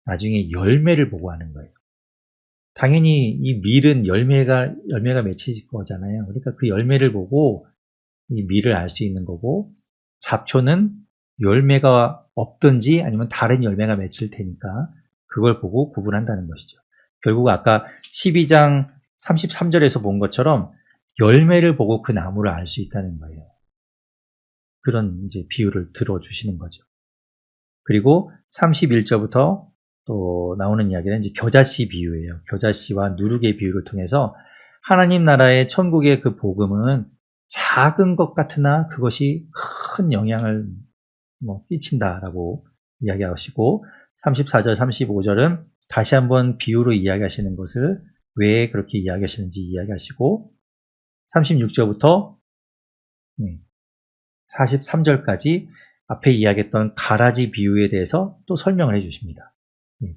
[SPEAKER 1] 나중에 열매를 보고 하는 거예요. 당연히 이 밀은 열매가 맺힐 거잖아요. 그러니까 그 열매를 보고 이 밀을 알 수 있는 거고, 잡초는 열매가 없든지 아니면 다른 열매가 맺힐 테니까 그걸 보고 구분한다는 것이죠. 결국 아까 12장 33절에서 본 것처럼 열매를 보고 그 나무를 알 수 있다는 거예요. 그런 이제 비유를 들어주시는 거죠. 그리고 31절부터 또 나오는 이야기는 이제 겨자씨 비유예요. 겨자씨와 누룩의 비유를 통해서 하나님 나라의 천국의 그 복음은 작은 것 같으나 그것이 큰 영향을 끼친다라고 이야기하시고 34절, 35절은 다시 한번 비유로 이야기하시는 것을 왜 그렇게 이야기하시는지 이야기하시고 36절부터 43절까지 앞에 이야기했던 가라지 비유에 대해서 또 설명을 해주십니다.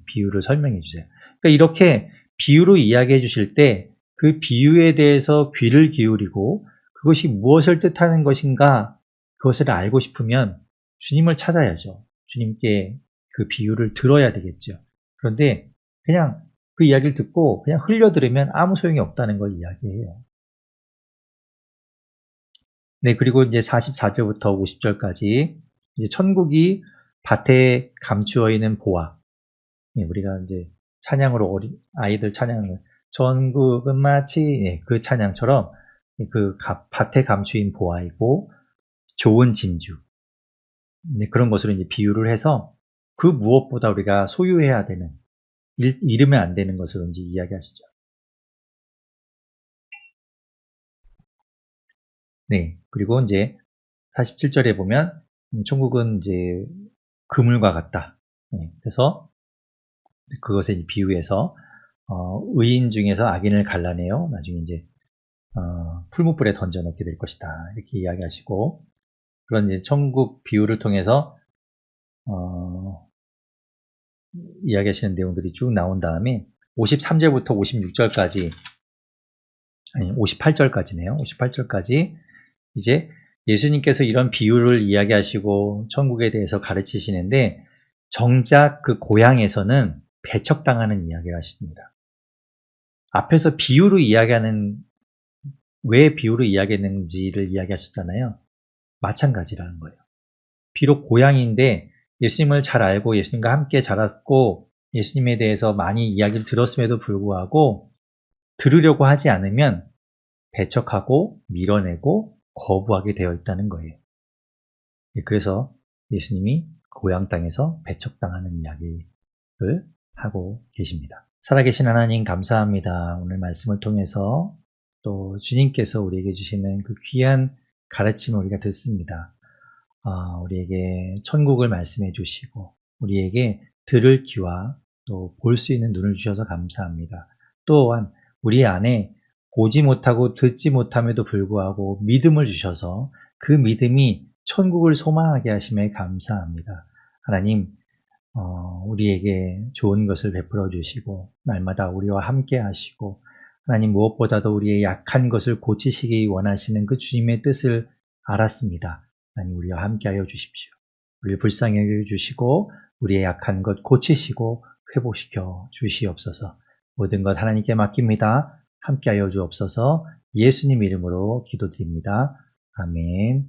[SPEAKER 1] 비유를 설명해 주세요. 그러니까 이렇게 비유로 이야기해 주실 때 그 비유에 대해서 귀를 기울이고 그것이 무엇을 뜻하는 것인가 그것을 알고 싶으면 주님을 찾아야죠. 주님께 그 비유를 들어야 되겠죠. 그런데 그냥 그 이야기를 듣고 그냥 흘려 들으면 아무 소용이 없다는 걸 이야기해요. 네, 그리고 이제 44절부터 50절까지 이제 천국이 밭에 감추어 있는 보화. 우리가 이제 찬양으로 아이들 찬양을 전국은 마치 그 찬양처럼 그 밭에 감추인 보화이고 좋은 진주. 그런 것으로 이제 비유를 해서 그 무엇보다 우리가 소유해야 되는 잃으면 안 되는 것으로 이제 이야기하시죠. 네, 그리고 이제 47절에 보면 천국은 이제 그물과 같다. 그래서 그것에 비유해서 의인 중에서 악인을 갈라내어 나중에 이제 풀무불에 던져놓게 될 것이다. 이렇게 이야기하시고 그런 이제 천국 비유를 통해서 이야기하시는 내용들이 쭉 나온 다음에 53절부터 56절까지, 아니 58절까지네요. 58절까지 이제 예수님께서 이런 비유를 이야기하시고 천국에 대해서 가르치시는데, 정작 그 고향에서는 배척당하는 이야기를 하십니다. 앞에서 비유로 이야기하는, 왜 비유로 이야기했는지를 이야기하셨잖아요. 마찬가지라는 거예요. 비록 고향인데 예수님을 잘 알고 예수님과 함께 자랐고 예수님에 대해서 많이 이야기를 들었음에도 불구하고 들으려고 하지 않으면 배척하고 밀어내고 거부하게 되어 있다는 거예요. 그래서 예수님이 고향 땅에서 배척당하는 이야기를 하고 계십니다. 살아계신 하나님 감사합니다. 오늘 말씀을 통해서 또 주님께서 우리에게 주시는 그 귀한 가르침을 우리가 듣습니다. 우리에게 천국을 말씀해 주시고 우리에게 들을 귀와 또 볼 수 있는 눈을 주셔서 감사합니다. 또한 우리 안에 보지 못하고 듣지 못함에도 불구하고 믿음을 주셔서 그 믿음이 천국을 소망하게 하심에 감사합니다. 하나님, 우리에게 좋은 것을 베풀어 주시고 날마다 우리와 함께 하시고 하나님, 무엇보다도 우리의 약한 것을 고치시기 원하시는 그 주님의 뜻을 알았습니다. 하나님, 우리와 함께하여 주십시오. 우리를 불쌍히 여겨주시고 우리의 약한 것 고치시고 회복시켜 주시옵소서. 모든 것 하나님께 맡깁니다. 함께하여 주옵소서. 예수님 이름으로 기도드립니다. 아멘.